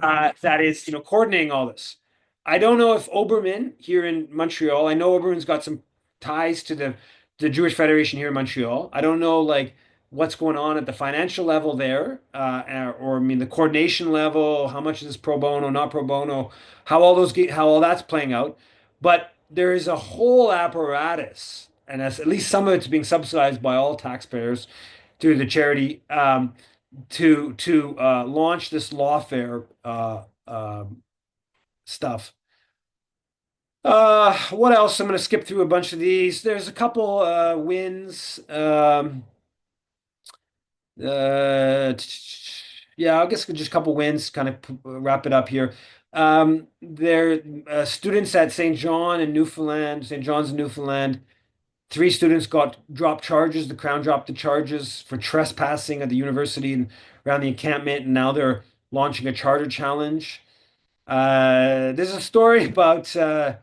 that is, coordinating all this. I don't know if Oberman here in Montreal, I know Oberman's got some ties to the Jewish Federation here in Montreal. I don't know like what's going on at the financial level there, or I mean the coordination level, how much is this pro bono, not pro bono, how all that's playing out. But there is a whole apparatus, and as, at least some of it's being subsidized by all taxpayers through the charity, to launch this lawfare stuff. What else? I'm going to skip through a bunch of these. There's a couple wins. Uh, yeah, I guess just a couple wins, kind of wrap it up here. There, students at St. John's in Newfoundland. Three students got dropped charges. The Crown dropped the charges for trespassing at the university and around the encampment, and now they're launching a charter challenge. There's a story about the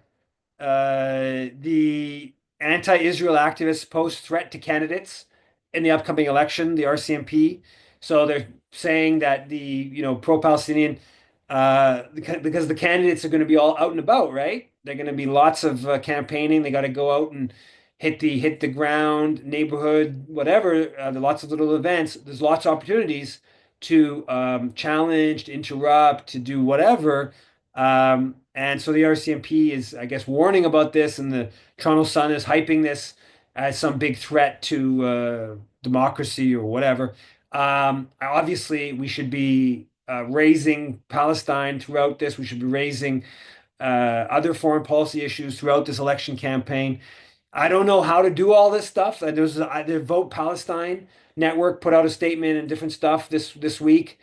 anti-Israel activists pose threat to candidates in the upcoming election, the RCMP. So they're saying that the pro-Palestinian because the candidates are going to be all out and about, right? They're going to be lots of campaigning. They got to go out and hit the ground, neighborhood, whatever. There are lots of little events. There's lots of opportunities to challenge, to interrupt, to do whatever. And so the RCMP is, I guess, warning about this, and the Toronto Sun is hyping this as some big threat to democracy or whatever. Obviously, we should be raising Palestine throughout this. We should be raising other foreign policy issues throughout this election campaign. I don't know how to do all this stuff. The Vote Palestine network put out a statement and different stuff this week.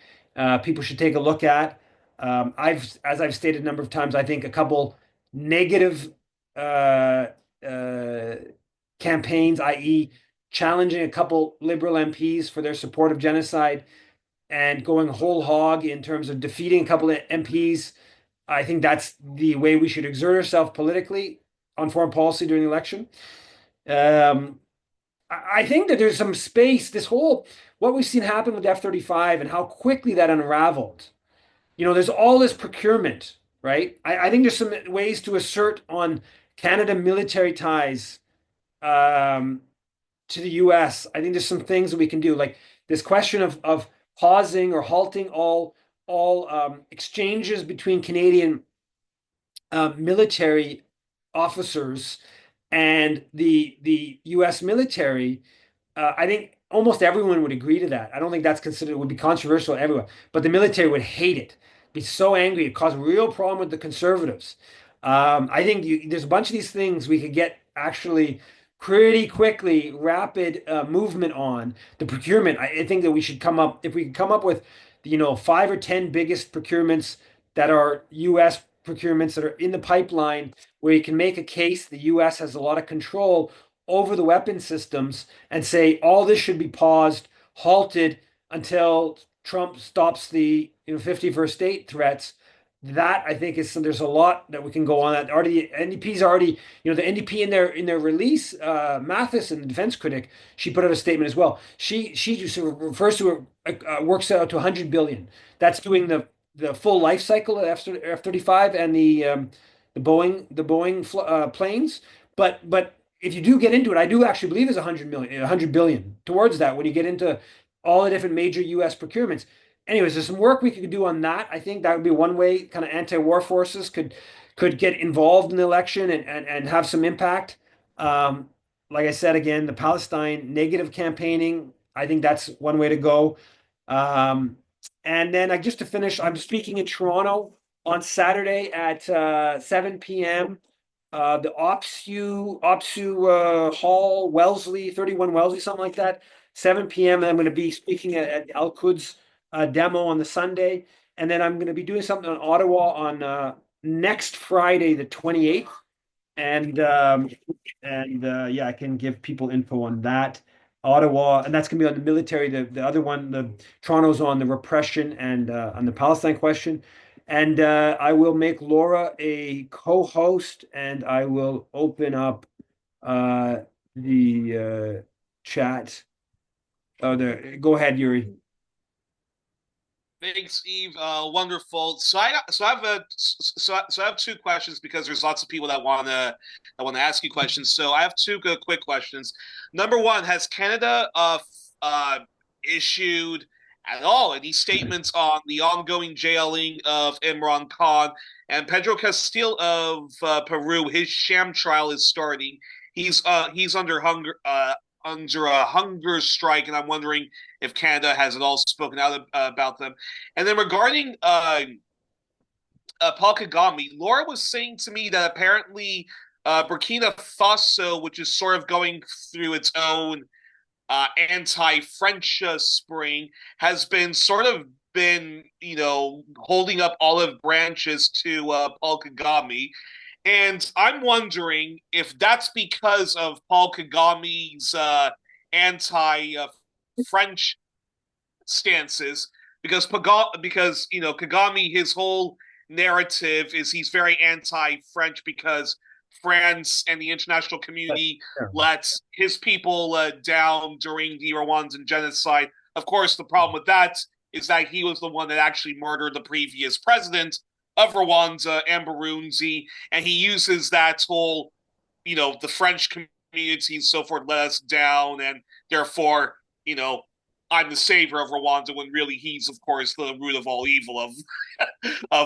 People should take a look at. As I've stated a number of times, I think a couple negative uh, uh, campaigns, i.e., challenging a couple liberal MPs for their support of genocide and going whole hog in terms of defeating a couple of MPs. I think that's the way we should exert ourselves politically on foreign policy during the election. Um, I think that there's some space. What we've seen happen with F-35 and how quickly that unraveled. There's all this procurement, right? I think there's some ways to assert on Canada military ties um, to the US. I think there's some things that we can do, like this question of pausing or halting all exchanges between Canadian military officers and the U.S. military. I think almost everyone would agree to that. I don't think that's considered would be controversial to everyone, but the military would hate it, be so angry, it cause a real problem with the conservatives. I think there's a bunch of these things we could get actually pretty quickly, rapid movement on the procurement. I think that we should come up if we can come up with, 5 or 10 biggest procurements that are U.S. procurements that are in the pipeline, where you can make a case the U.S. has a lot of control over the weapon systems and say all this should be paused, halted until Trump stops the 51st state threats. That I think is there's a lot that we can go on that. Already NDP's already, the NDP in their release, Matheson, the defense critic, she put out a statement as well. She just refers to works out to 100 billion. That's doing the full life cycle of F-35 and the Boeing planes. But if you do get into it, I do actually believe there's 100 billion towards that when you get into all the different major U.S. procurements. Anyways, there's some work we could do on that. I think that would be one way kind of anti-war forces could get involved in the election and have some impact. Um, like I said again, the Palestine negative campaigning, I think that's one way to go. Um, and then just to finish, I'm speaking in Toronto on Saturday at 7 p.m. The OPSU Hall, Wellesley, 31 Wellesley, something like that. 7 p.m. And I'm going to be speaking at Al Quds demo on the Sunday. And then I'm going to be doing something on Ottawa on next Friday, the 28th. And yeah, I can give people info on that. Ottawa, and that's going to be on the military. The other one, the Toronto's on the repression and on the Palestine question. And I will make Laura a co-host, and I will open up uh, the chat. Go ahead, Yuri. Thanks, Steve. Wonderful. So I have two questions because there's lots of people that want to ask you questions. So I have two quick questions. Number one, has Canada issued at all any statements on the ongoing jailing of Imran Khan and Pedro Castillo of Peru? His sham trial is starting. He's under a hunger strike, and I'm wondering if Canada has at all spoken out about them. And then regarding Paul Kagame, Laura was saying to me that apparently Burkina Faso, which is sort of going through its own anti-French spring, has been holding up olive branches to Paul Kagame. And I'm wondering if that's because of Paul Kagame's anti-French stances, because Kagame, his whole narrative is he's very anti-French because France and the international community Yeah. let his people down during the Rwandan genocide. Of course, the problem with that is that he was the one that actually murdered the previous president of Rwanda, Ambarunzi, and he uses that whole, the French community and so forth let us down, and therefore, I'm the savior of Rwanda, when really he's, of course, the root of all evil of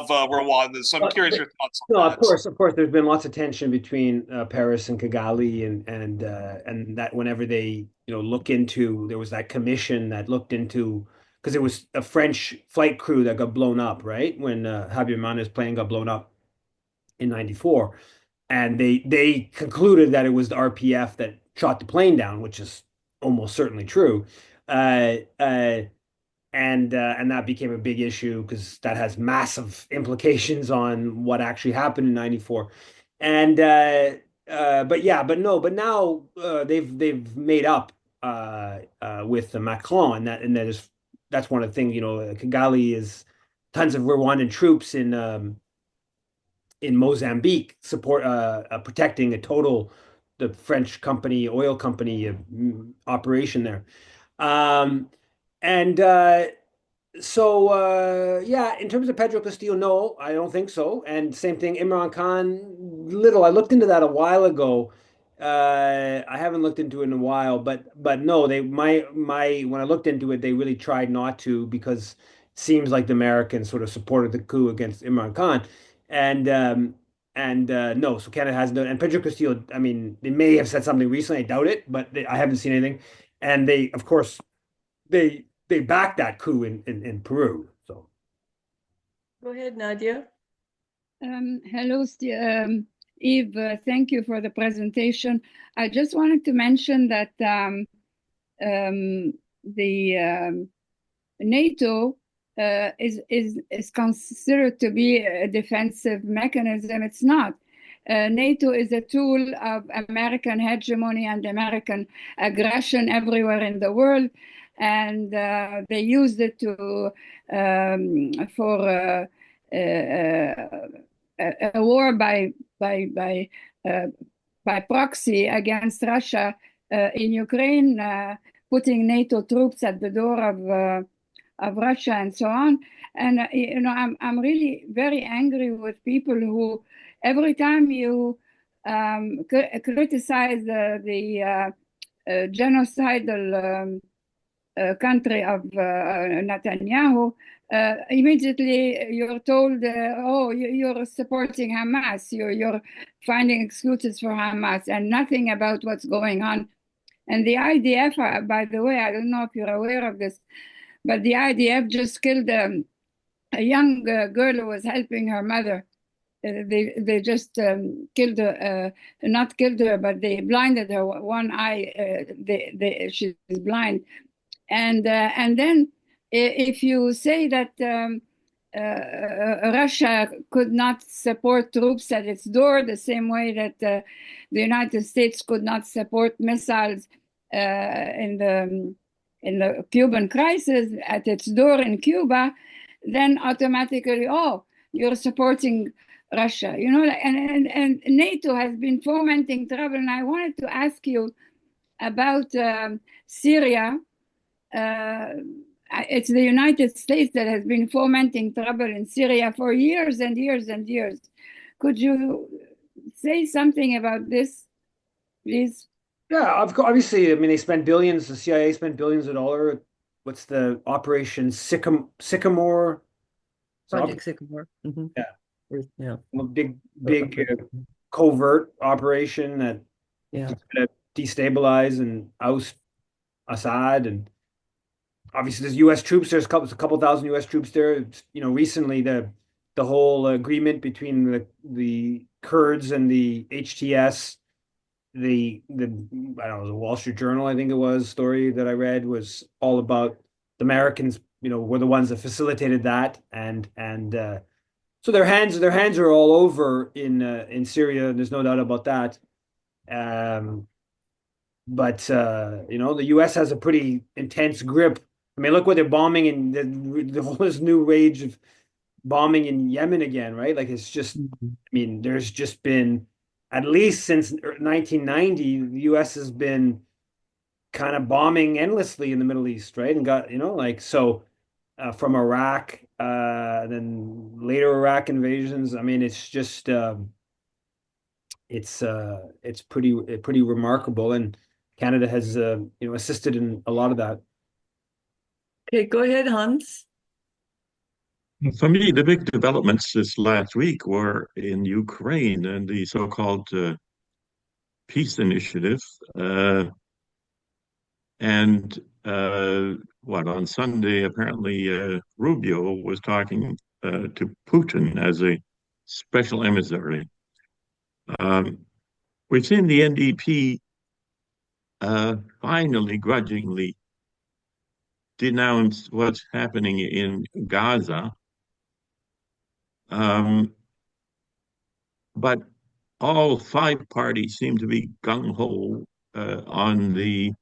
Rwanda. So I'm curious your thoughts No, on that. of course, there's been lots of tension between Paris and Kigali, and that whenever they look into, there was that commission that looked into, because it was a French flight crew that got blown up, right, when Habyarimana's plane got blown up in '94, and they concluded that it was the RPF that shot the plane down, which is almost certainly true. Uh, uh, and that became a big issue because that has massive implications on what actually happened in '94. And but yeah, but no, but now they've made up with Macron, and that is that's one of the things. Kigali is tons of Rwandan troops in Mozambique support protecting the French company, oil company operation there. Um, and so yeah, in terms of Pedro Castillo, no, I don't think so. And same thing, Imran Khan, little. I looked into that a while ago. I haven't looked into it in a while, but no, they my when I looked into it, they really tried not to because it seems like the Americans sort of supported the coup against Imran Khan, and no, so Canada hasn't done. And Pedro Castillo, I mean, they may have said something recently. I doubt it, but I haven't seen anything. And they, of course, they backed that coup in Peru. So Go ahead, Nadia. Hello, Eve. Thank you for the presentation. I just wanted to mention that the NATO is considered to be a defensive mechanism. It's not. NATO is a tool of American hegemony and American aggression everywhere in the world, and they used it for a war by proxy against Russia in Ukraine, putting NATO troops at the door of Russia and so on. And I'm really very angry with people who every time you criticize the genocidal country of Netanyahu, immediately you're told, oh, you're supporting Hamas, you're finding excuses for Hamas, and nothing about what's going on. And the IDF, by the way, I don't know if you're aware of this, but the IDF just killed a young girl who was helping her mother. They just killed her, not killed her, but they blinded her one eye. She's blind. And then if you say that Russia could not support troops at its door the same way that the United States could not support missiles in the Cuban crisis at its door in Cuba, then automatically, oh, you're supporting Russia. And NATO has been fomenting trouble. And I wanted to ask you about Syria. It's the United States that has been fomenting trouble in Syria for years and years and years. Could you say something about this, please? yeah, obviously, I mean, they spent billions. The CIA spent billions of dollars. What's the Operation Sycamore? Project Sycamore. Mm-hmm. Yeah, Yeah. a big covert operation that Yeah. to destabilize and oust Assad. And obviously there's U.S. troops. There's a couple thousand U.S. troops there. Recently the whole agreement between the Kurds and the HTS, the I don't know, the Wall Street Journal, I think it was, story that I read was all about the Americans, were the ones that facilitated that, and so their hands are all over in Syria. There's no doubt about that. But the U.S. has a pretty intense grip. I mean, look what they're bombing in the whole this new rage of bombing in Yemen again, right? Like it's just, I mean, there's just been at least since 1990, the US has been kind of bombing endlessly in the Middle East, right? And got, like, so from Iraq, then later Iraq invasions. I mean, it's just it's pretty remarkable, and Canada has assisted in a lot of that. Okay, go ahead, Hans. For me, the big developments this last week were in Ukraine and the so-called peace initiative. And on Sunday, apparently Rubio was talking to Putin as a special emissary. We've seen the NDP finally, grudgingly denounce what's happening in Gaza. But all five parties seem to be gung-ho on the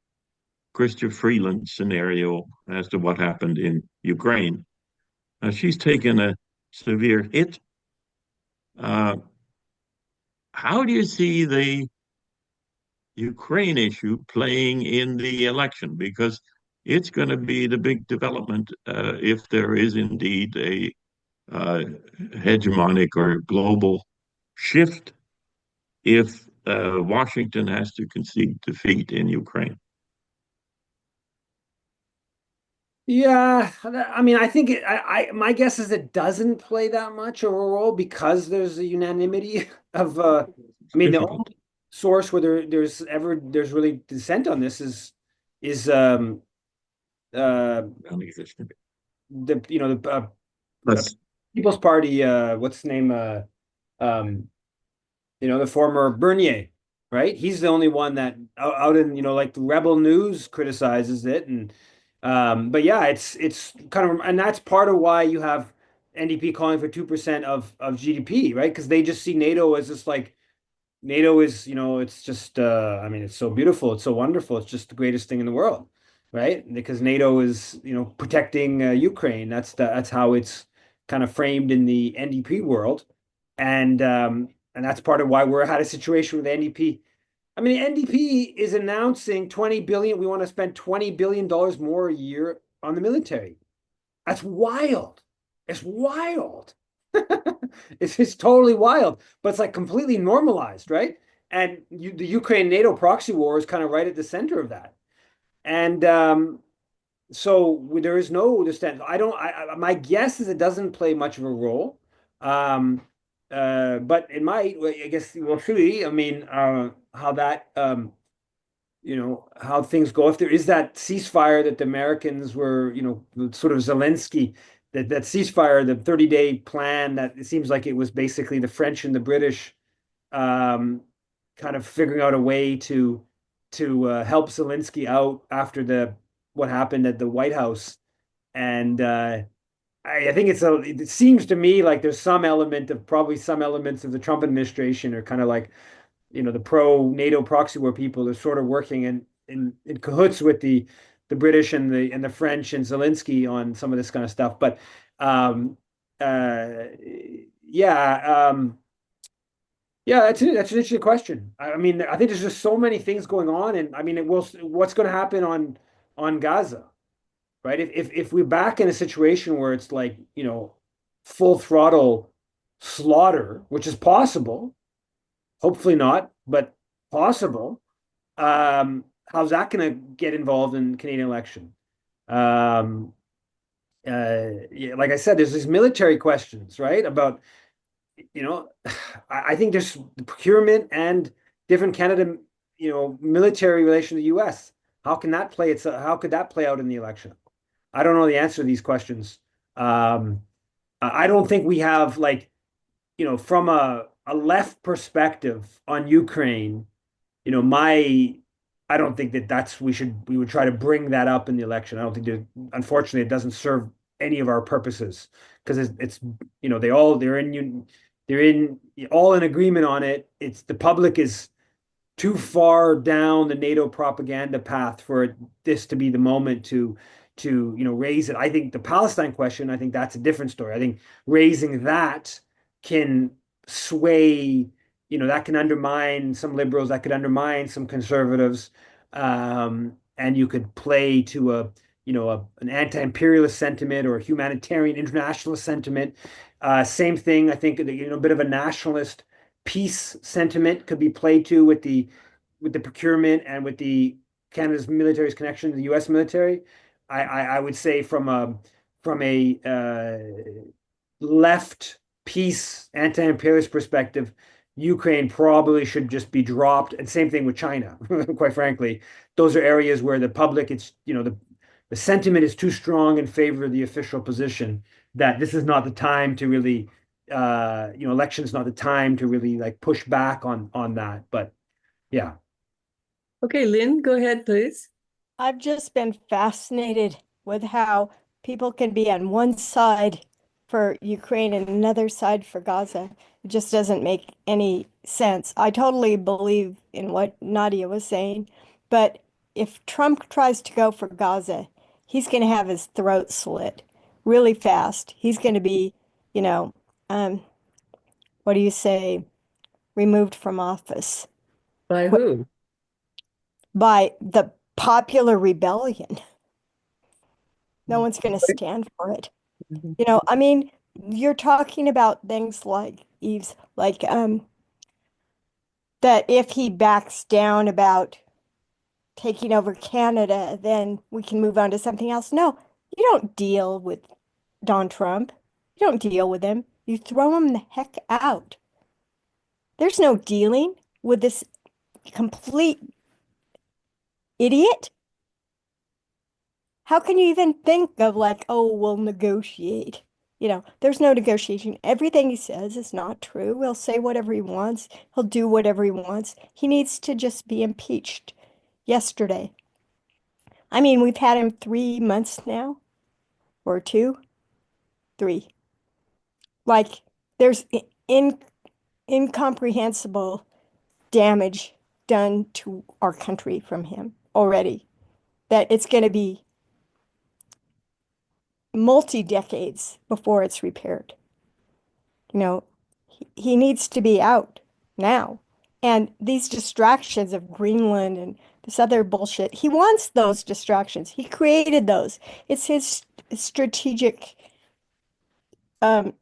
Chrystia Freeland scenario as to what happened in Ukraine. She's taken a severe hit. How do you see the Ukraine issue playing in the election? Because it's going to be the big development if there is indeed a hegemonic or global shift, if Washington has to concede defeat in Ukraine. Yeah, I mean, I think my guess is it doesn't play that much of a role because there's a unanimity of I mean, the only source where there's really dissent on this is the People's Party, what's his name, the former Bernier, right? He's the only one that out in, like the Rebel News criticizes it. And but yeah, it's kind of, and that's part of why you have NDP calling for 2% of GDP, right? Because they just see NATO as just like NATO is, it's just I mean, it's so beautiful, it's so wonderful, it's just the greatest thing in the world, right? Because NATO is, protecting Ukraine. That's how it's kind of framed in the NDP world. And that's part of why we're at a situation with the NDP. I mean, the NDP is announcing 20 billion. We want to spend $20 billion more a year on the military. That's wild. It's wild. It's totally wild, but it's like completely normalized, right? And the Ukraine NATO proxy war is kind of right at the center of that. And so there is no dissent. My guess is it doesn't play much of a role. But it might. I guess we'll see. I mean, how that, how things go. If there is that ceasefire that the Americans were, sort of Zelensky, that ceasefire, the 30-day plan, that it seems like it was basically the French and the British kind of figuring out a way to help Zelensky out after what happened at the White House. And I think it seems to me like there's probably some elements of the Trump administration are kind of like, the pro-NATO proxy war people are sort of working in cahoots with the British and the French and Zelensky on some of this kind of stuff. But yeah, that's an interesting question. I mean, I think there's just so many things going on, and I mean, what's going to happen on Gaza, right? If we're back in a situation where it's like, full throttle slaughter, which is possible, hopefully not, but possible. How's that going to get involved in the Canadian election? Yeah, like I said, there's these military questions, right? About, I think there's the procurement and different Canada, military relation to the U.S. How could that play out in the election? I don't know the answer to these questions. I don't think we have, like, from a left perspective on Ukraine, I don't think we would try to bring that up in the election. I don't think unfortunately, it doesn't serve any of our purposes because it's they're all in agreement on it. It's the public is too far down the NATO propaganda path for this to be the moment to raise it. I think the Palestine question, I think that's a different story. I think raising that can sway that can undermine some liberals, that could undermine some conservatives, and you could play to an anti-imperialist sentiment or a humanitarian internationalist sentiment. Same thing, I think, a bit of a nationalist peace sentiment could be played to with the procurement and with the Canada's military's connection to the U.S. military. I would say from a left peace anti-imperialist perspective, Ukraine probably should just be dropped. And same thing with China, quite frankly. Those are areas where the public, the sentiment is too strong in favor of the official position that this is not the time to really, election's not the time to really like push back on that. But yeah. Okay, Lynn, go ahead, please. I've just been fascinated with how people can be on one side for Ukraine and another side for Gaza. It just doesn't make any sense. I totally believe in what Nadia was saying, but if Trump tries to go for Gaza, he's going to have his throat slit really fast. He's going to be, you know, what do you say, removed from office By who? by the popular rebellion. No one's going to stand for it. I mean, you're talking about things like Eve's, like that if he backs down about taking over Canada, then we can move on to something else. No, you don't deal with Don Trump. You don't deal with him. You throw him the heck out. There's no dealing with this complete idiot. How can you even think of like, oh, we'll negotiate? There's no negotiation. Everything he says is not true. He'll say whatever he wants. He'll do whatever he wants. He needs to just be impeached yesterday. I mean, we've had him 3 months now, or 2, 3. Like, there's incomprehensible damage done to our country from him already, that it's going to be multi-decades before it's repaired. He needs to be out now. And these distractions of Greenland and this other bullshit, he wants those distractions. He created those. It's his strategic, he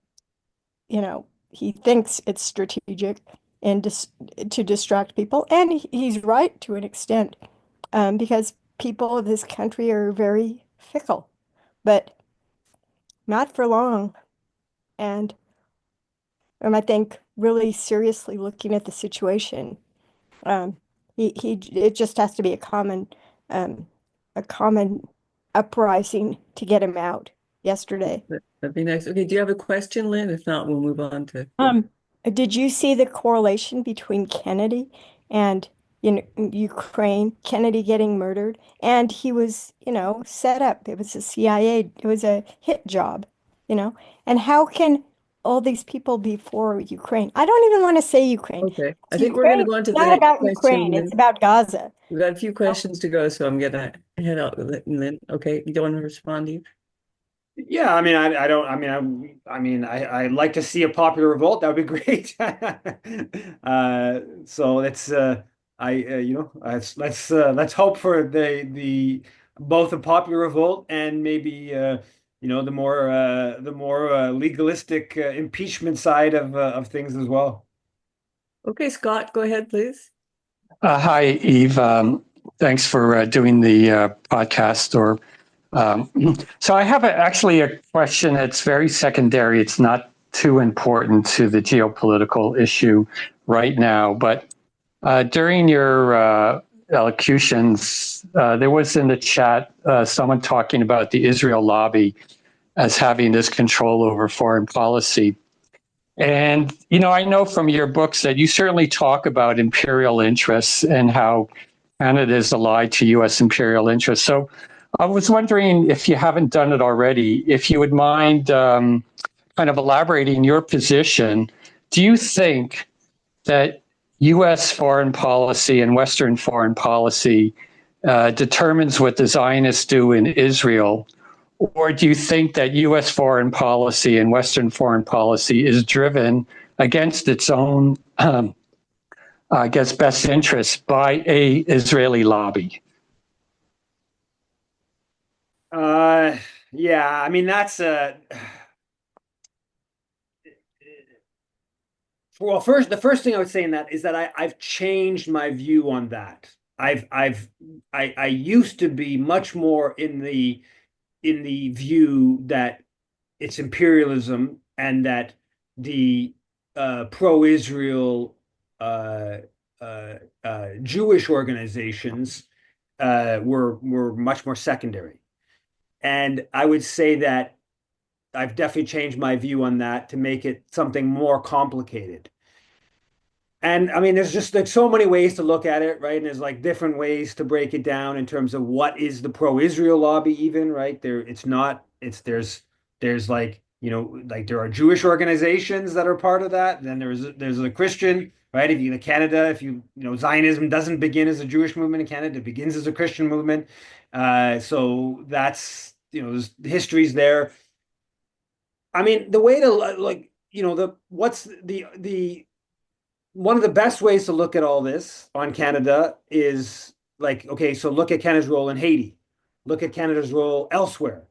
thinks it's strategic and to distract people. And he's right to an extent, because people of this country are very fickle, but not for long. And I think really seriously looking at the situation, it just has to be a common uprising to get him out yesterday. That'd be nice. Okay, do you have a question, Lynn? If not, we'll move on to. Did you see the correlation between Kennedy and Ukraine, Kennedy getting murdered, and he was, set up. It was a CIA, it was a hit job, and how can all these people be for Ukraine? I don't even want to say Ukraine. Okay, I think we're going to go on to the next question. It's not about Ukraine, it's about Gaza. We've got a few questions to go, so I'm going to head out with it, Lynn. Okay, you don't want to respond, Eve? Yeah, I mean, I'd like to see a popular revolt. That would be great. So let's hope for the both a popular revolt and maybe the more legalistic impeachment side of things as well. Okay, Scott, go ahead, please. Hi, Eve. Thanks for doing the podcast. So I have actually a question that's very secondary. It's not too important to the geopolitical issue right now, but during your elocutions, there was in the chat someone talking about the Israel lobby as having this control over foreign policy. And, I know from your books that you certainly talk about imperial interests and how Canada is allied to U.S. imperial interests. So I was wondering, if you haven't done it already, if you would mind kind of elaborating your position. Do you think that U.S. foreign policy and Western foreign policy determines what the Zionists do in Israel? Or do you think that U.S. foreign policy and Western foreign policy is driven against its own gets best interests by a Israeli lobby? Yeah, I mean that's well, the first thing I would say in that is that I've changed my view on that. I used to be much more in the view that it's imperialism and that the pro-Israel uh, Jewish organizations were much more secondary. And I would say that I've definitely changed my view on that to make it something more complicated. And I mean, there's just like so many ways to look at it, right? And there's like different ways to break it down in terms of what is the pro-Israel lobby, even, right? It's not, there's like, like there are Jewish organizations that are part of that. Then there's a Christian, right? If you Canada, if Zionism doesn't begin as a Jewish movement in Canada, it begins as a Christian movement. So that's, there's histories there. I mean, the way to like, what's the one of the best ways to look at all this on Canada is like, okay, so look at Canada's role in Haiti, look at Canada's role elsewhere,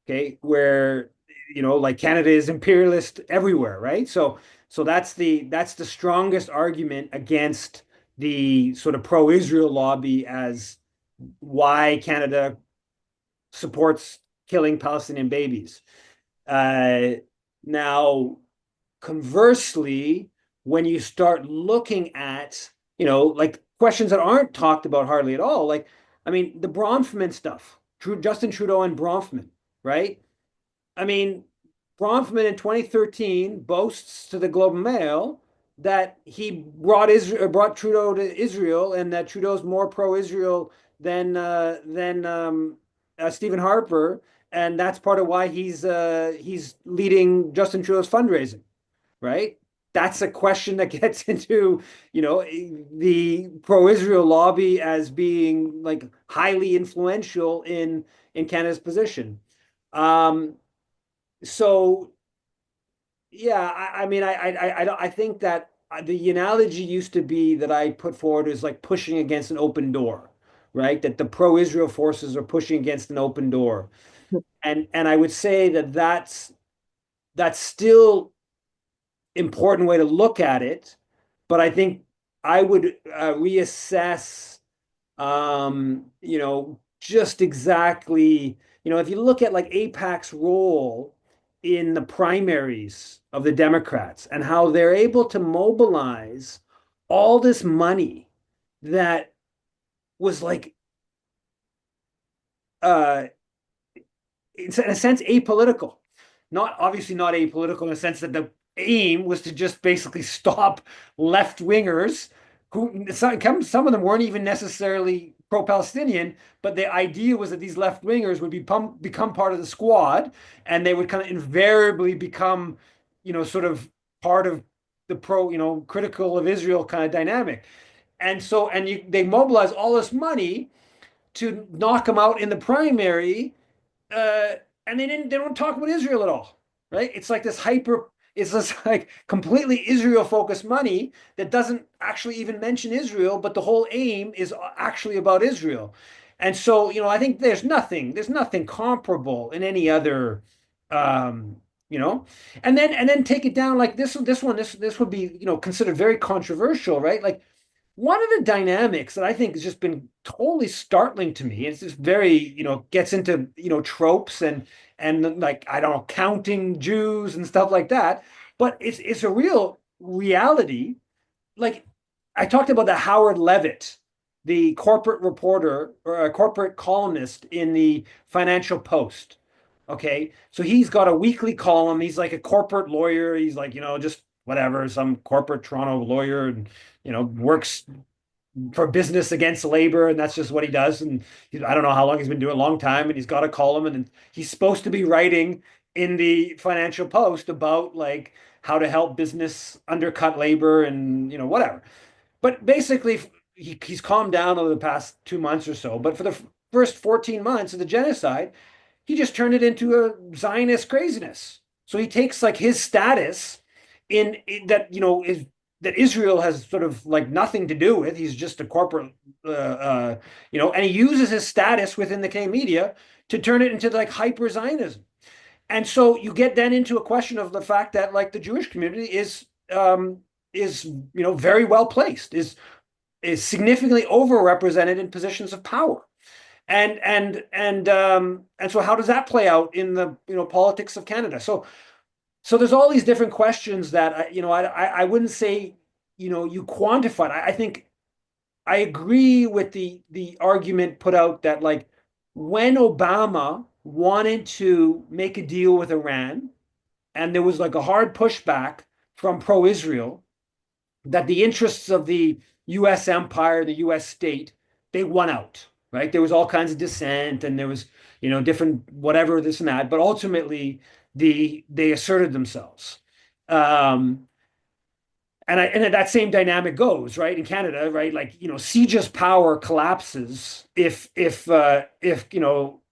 okay, where like Canada is imperialist everywhere, right? So that's the strongest argument against the sort of pro-Israel lobby as why Canada supports killing Palestinian babies. Uh, Now, conversely, when you start looking at, like questions that aren't talked about hardly at all, like, I mean, the Bronfman stuff, Justin Trudeau and Bronfman, right? I mean, Bronfman in 2013 boasts to the Globe and Mail that he brought Trudeau to Israel, and that Trudeau's more pro-Israel than Stephen Harper, and that's part of why he's leading Justin Trudeau's fundraising, right? That's a question that gets into, the pro-Israel lobby as being like highly influential in Canada's position. Um, so yeah, I mean, I think that the analogy used to be that I put forward is like pushing against an open door, right? That the pro-Israel forces are pushing against an open door, and I would say that that's still important way to look at it, but I think I would reassess, just exactly, if you look at like AIPAC's role in the primaries of the Democrats and how they're able to mobilize all this money that was like, uh, in a sense, apolitical. Not obviously not apolitical in the sense that the aim was to just basically stop left wingers who some of them weren't even necessarily pro-Palestinian, but the idea was that these left wingers would become part of the squad, and they would kind of invariably become, sort of part of the critical of Israel kind of dynamic. And so, they mobilize all this money to knock them out in the primary, uh, and they don't talk about Israel at all, right? It's this like completely Israel focused money that doesn't actually even mention Israel, but the whole aim is actually about Israel. And so, I think there's nothing comparable in any other, um, and then take it down like this would be, considered very controversial, right? Like one of the dynamics that I think has just been totally startling to me, it's just very, gets into, tropes and like, I don't know, counting Jews and stuff like that, but it's a real reality. Like I talked about the Howard Levitt, the corporate reporter or a corporate columnist in the Financial Post. Okay. So he's got a weekly column. He's like a corporate lawyer. He's like, just whatever, some corporate Toronto lawyer, and works for business against labor, and that's just what he does. And I don't know how long he's been doing, a long time, and he's got a column, and he's supposed to be writing in the Financial Post about like how to help business undercut labor and whatever. But basically, he's calmed down over the past 2 months or so. But for the first 14 months of the genocide, he just turned it into a Zionist craziness. So he takes like his status in that, is that Israel has sort of like nothing to do with. He's just a corporate, and he uses his status within the Canadian media to turn it into like hyper Zionism. And so you get then into a question of the fact that like the Jewish community is very well placed, is significantly overrepresented in positions of power. And so how does that play out in the politics of Canada? So there's all these different questions that I wouldn't say you quantified. I think I agree with the argument put out that like when Obama wanted to make a deal with Iran and there was like a hard pushback from pro-Israel, that the interests of the US empire, the US state, they won out, right? There was all kinds of dissent and there was, different whatever, this and that, but ultimately they asserted themselves. And that same dynamic goes right in Canada, right? Like CIJA's power collapses if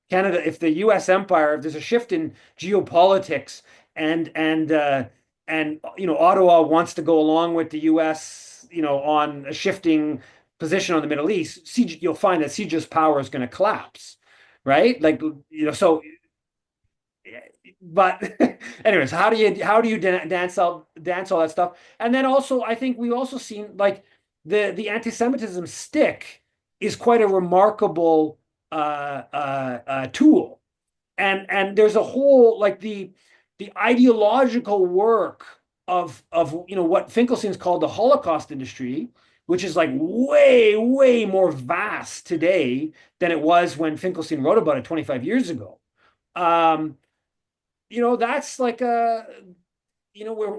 Canada, if the U.S. empire, if there's a shift in geopolitics and Ottawa wants to go along with the U.S. On a shifting position on the Middle East, you'll find that CIJA's power is going to collapse, right? Like so. But anyways, how do you dance all that stuff? And then also, I think we've also seen like the anti-Semitism stick is quite a remarkable tool, and there's a whole like the ideological work of what Finkelstein's called the Holocaust industry, which is like way more vast today than it was when Finkelstein wrote about it 25 years ago. That's like where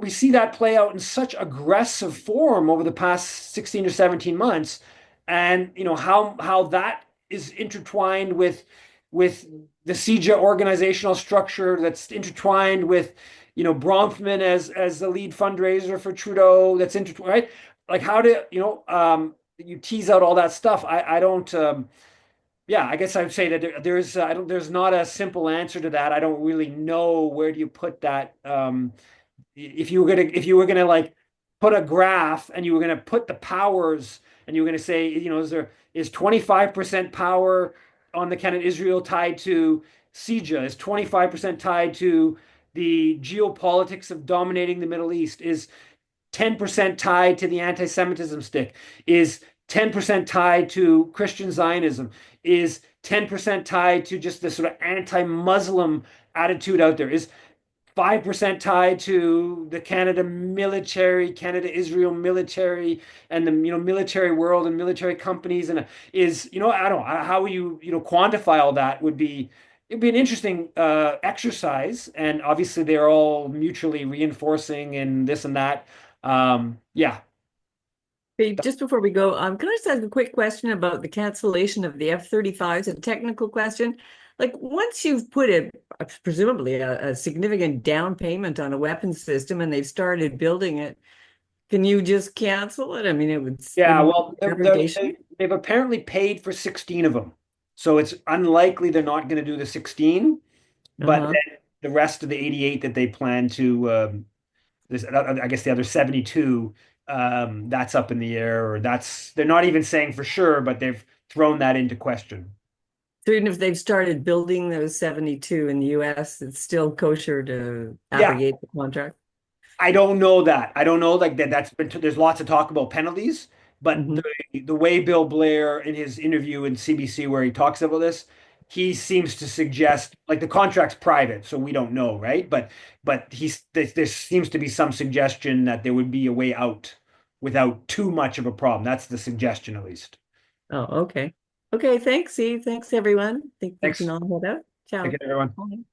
we see that play out in such aggressive form over the past 16 or 17 months, and how that is intertwined with the CIJA organizational structure, that's intertwined with Bronfman as the lead fundraiser for Trudeau, that's intertwined, right? Like how do you tease out all that stuff? I don't. Yeah, I guess I'd say that there's not a simple answer to that. I don't really know where do you put that. If you were gonna like put a graph and you were gonna put the powers and you were gonna say, is 25% power on the Canada Israel tied to CIJA? Is 25% tied to the geopolitics of dominating the Middle East? Is 10% tied to the anti-Semitism stick? Is 10% tied to Christian Zionism? Is 10% tied to just this sort of anti-Muslim attitude out there? Is 5% tied to the Canada military, Canada-Israel military, and the military world and military companies? And I don't know how you quantify all that. It'd be an interesting exercise, and obviously they're all mutually reinforcing and this and that. Yeah. Hey, just before we go, can I just ask a quick question about the cancellation of the F-35s? A technical question. Like once you've put presumably a significant down payment on a weapons system and they've started building it, can you just cancel it? I mean, it would. Yeah, well, they've apparently paid for 16 of them, so it's unlikely they're not going to do the 16, but then the rest of the 88 that they plan to, I guess the other 72. That's up in the air, or they're not even saying for sure, but they've thrown that into question. So even if they've started building those 72 in the US, it's still kosher to abrogate the contract? I don't know that. I don't know like that. There's lots of talk about penalties, but the way Bill Blair in his interview in CBC where he talks about this, he seems to suggest like the contract's private, so we don't know, right? But there seems to be some suggestion that there would be a way out without too much of a problem. That's the suggestion, at least. Oh, okay. Okay, thanks, Eve. Thanks, everyone. I think we Thanks. can all head out. Ciao. Take care, everyone. Bye.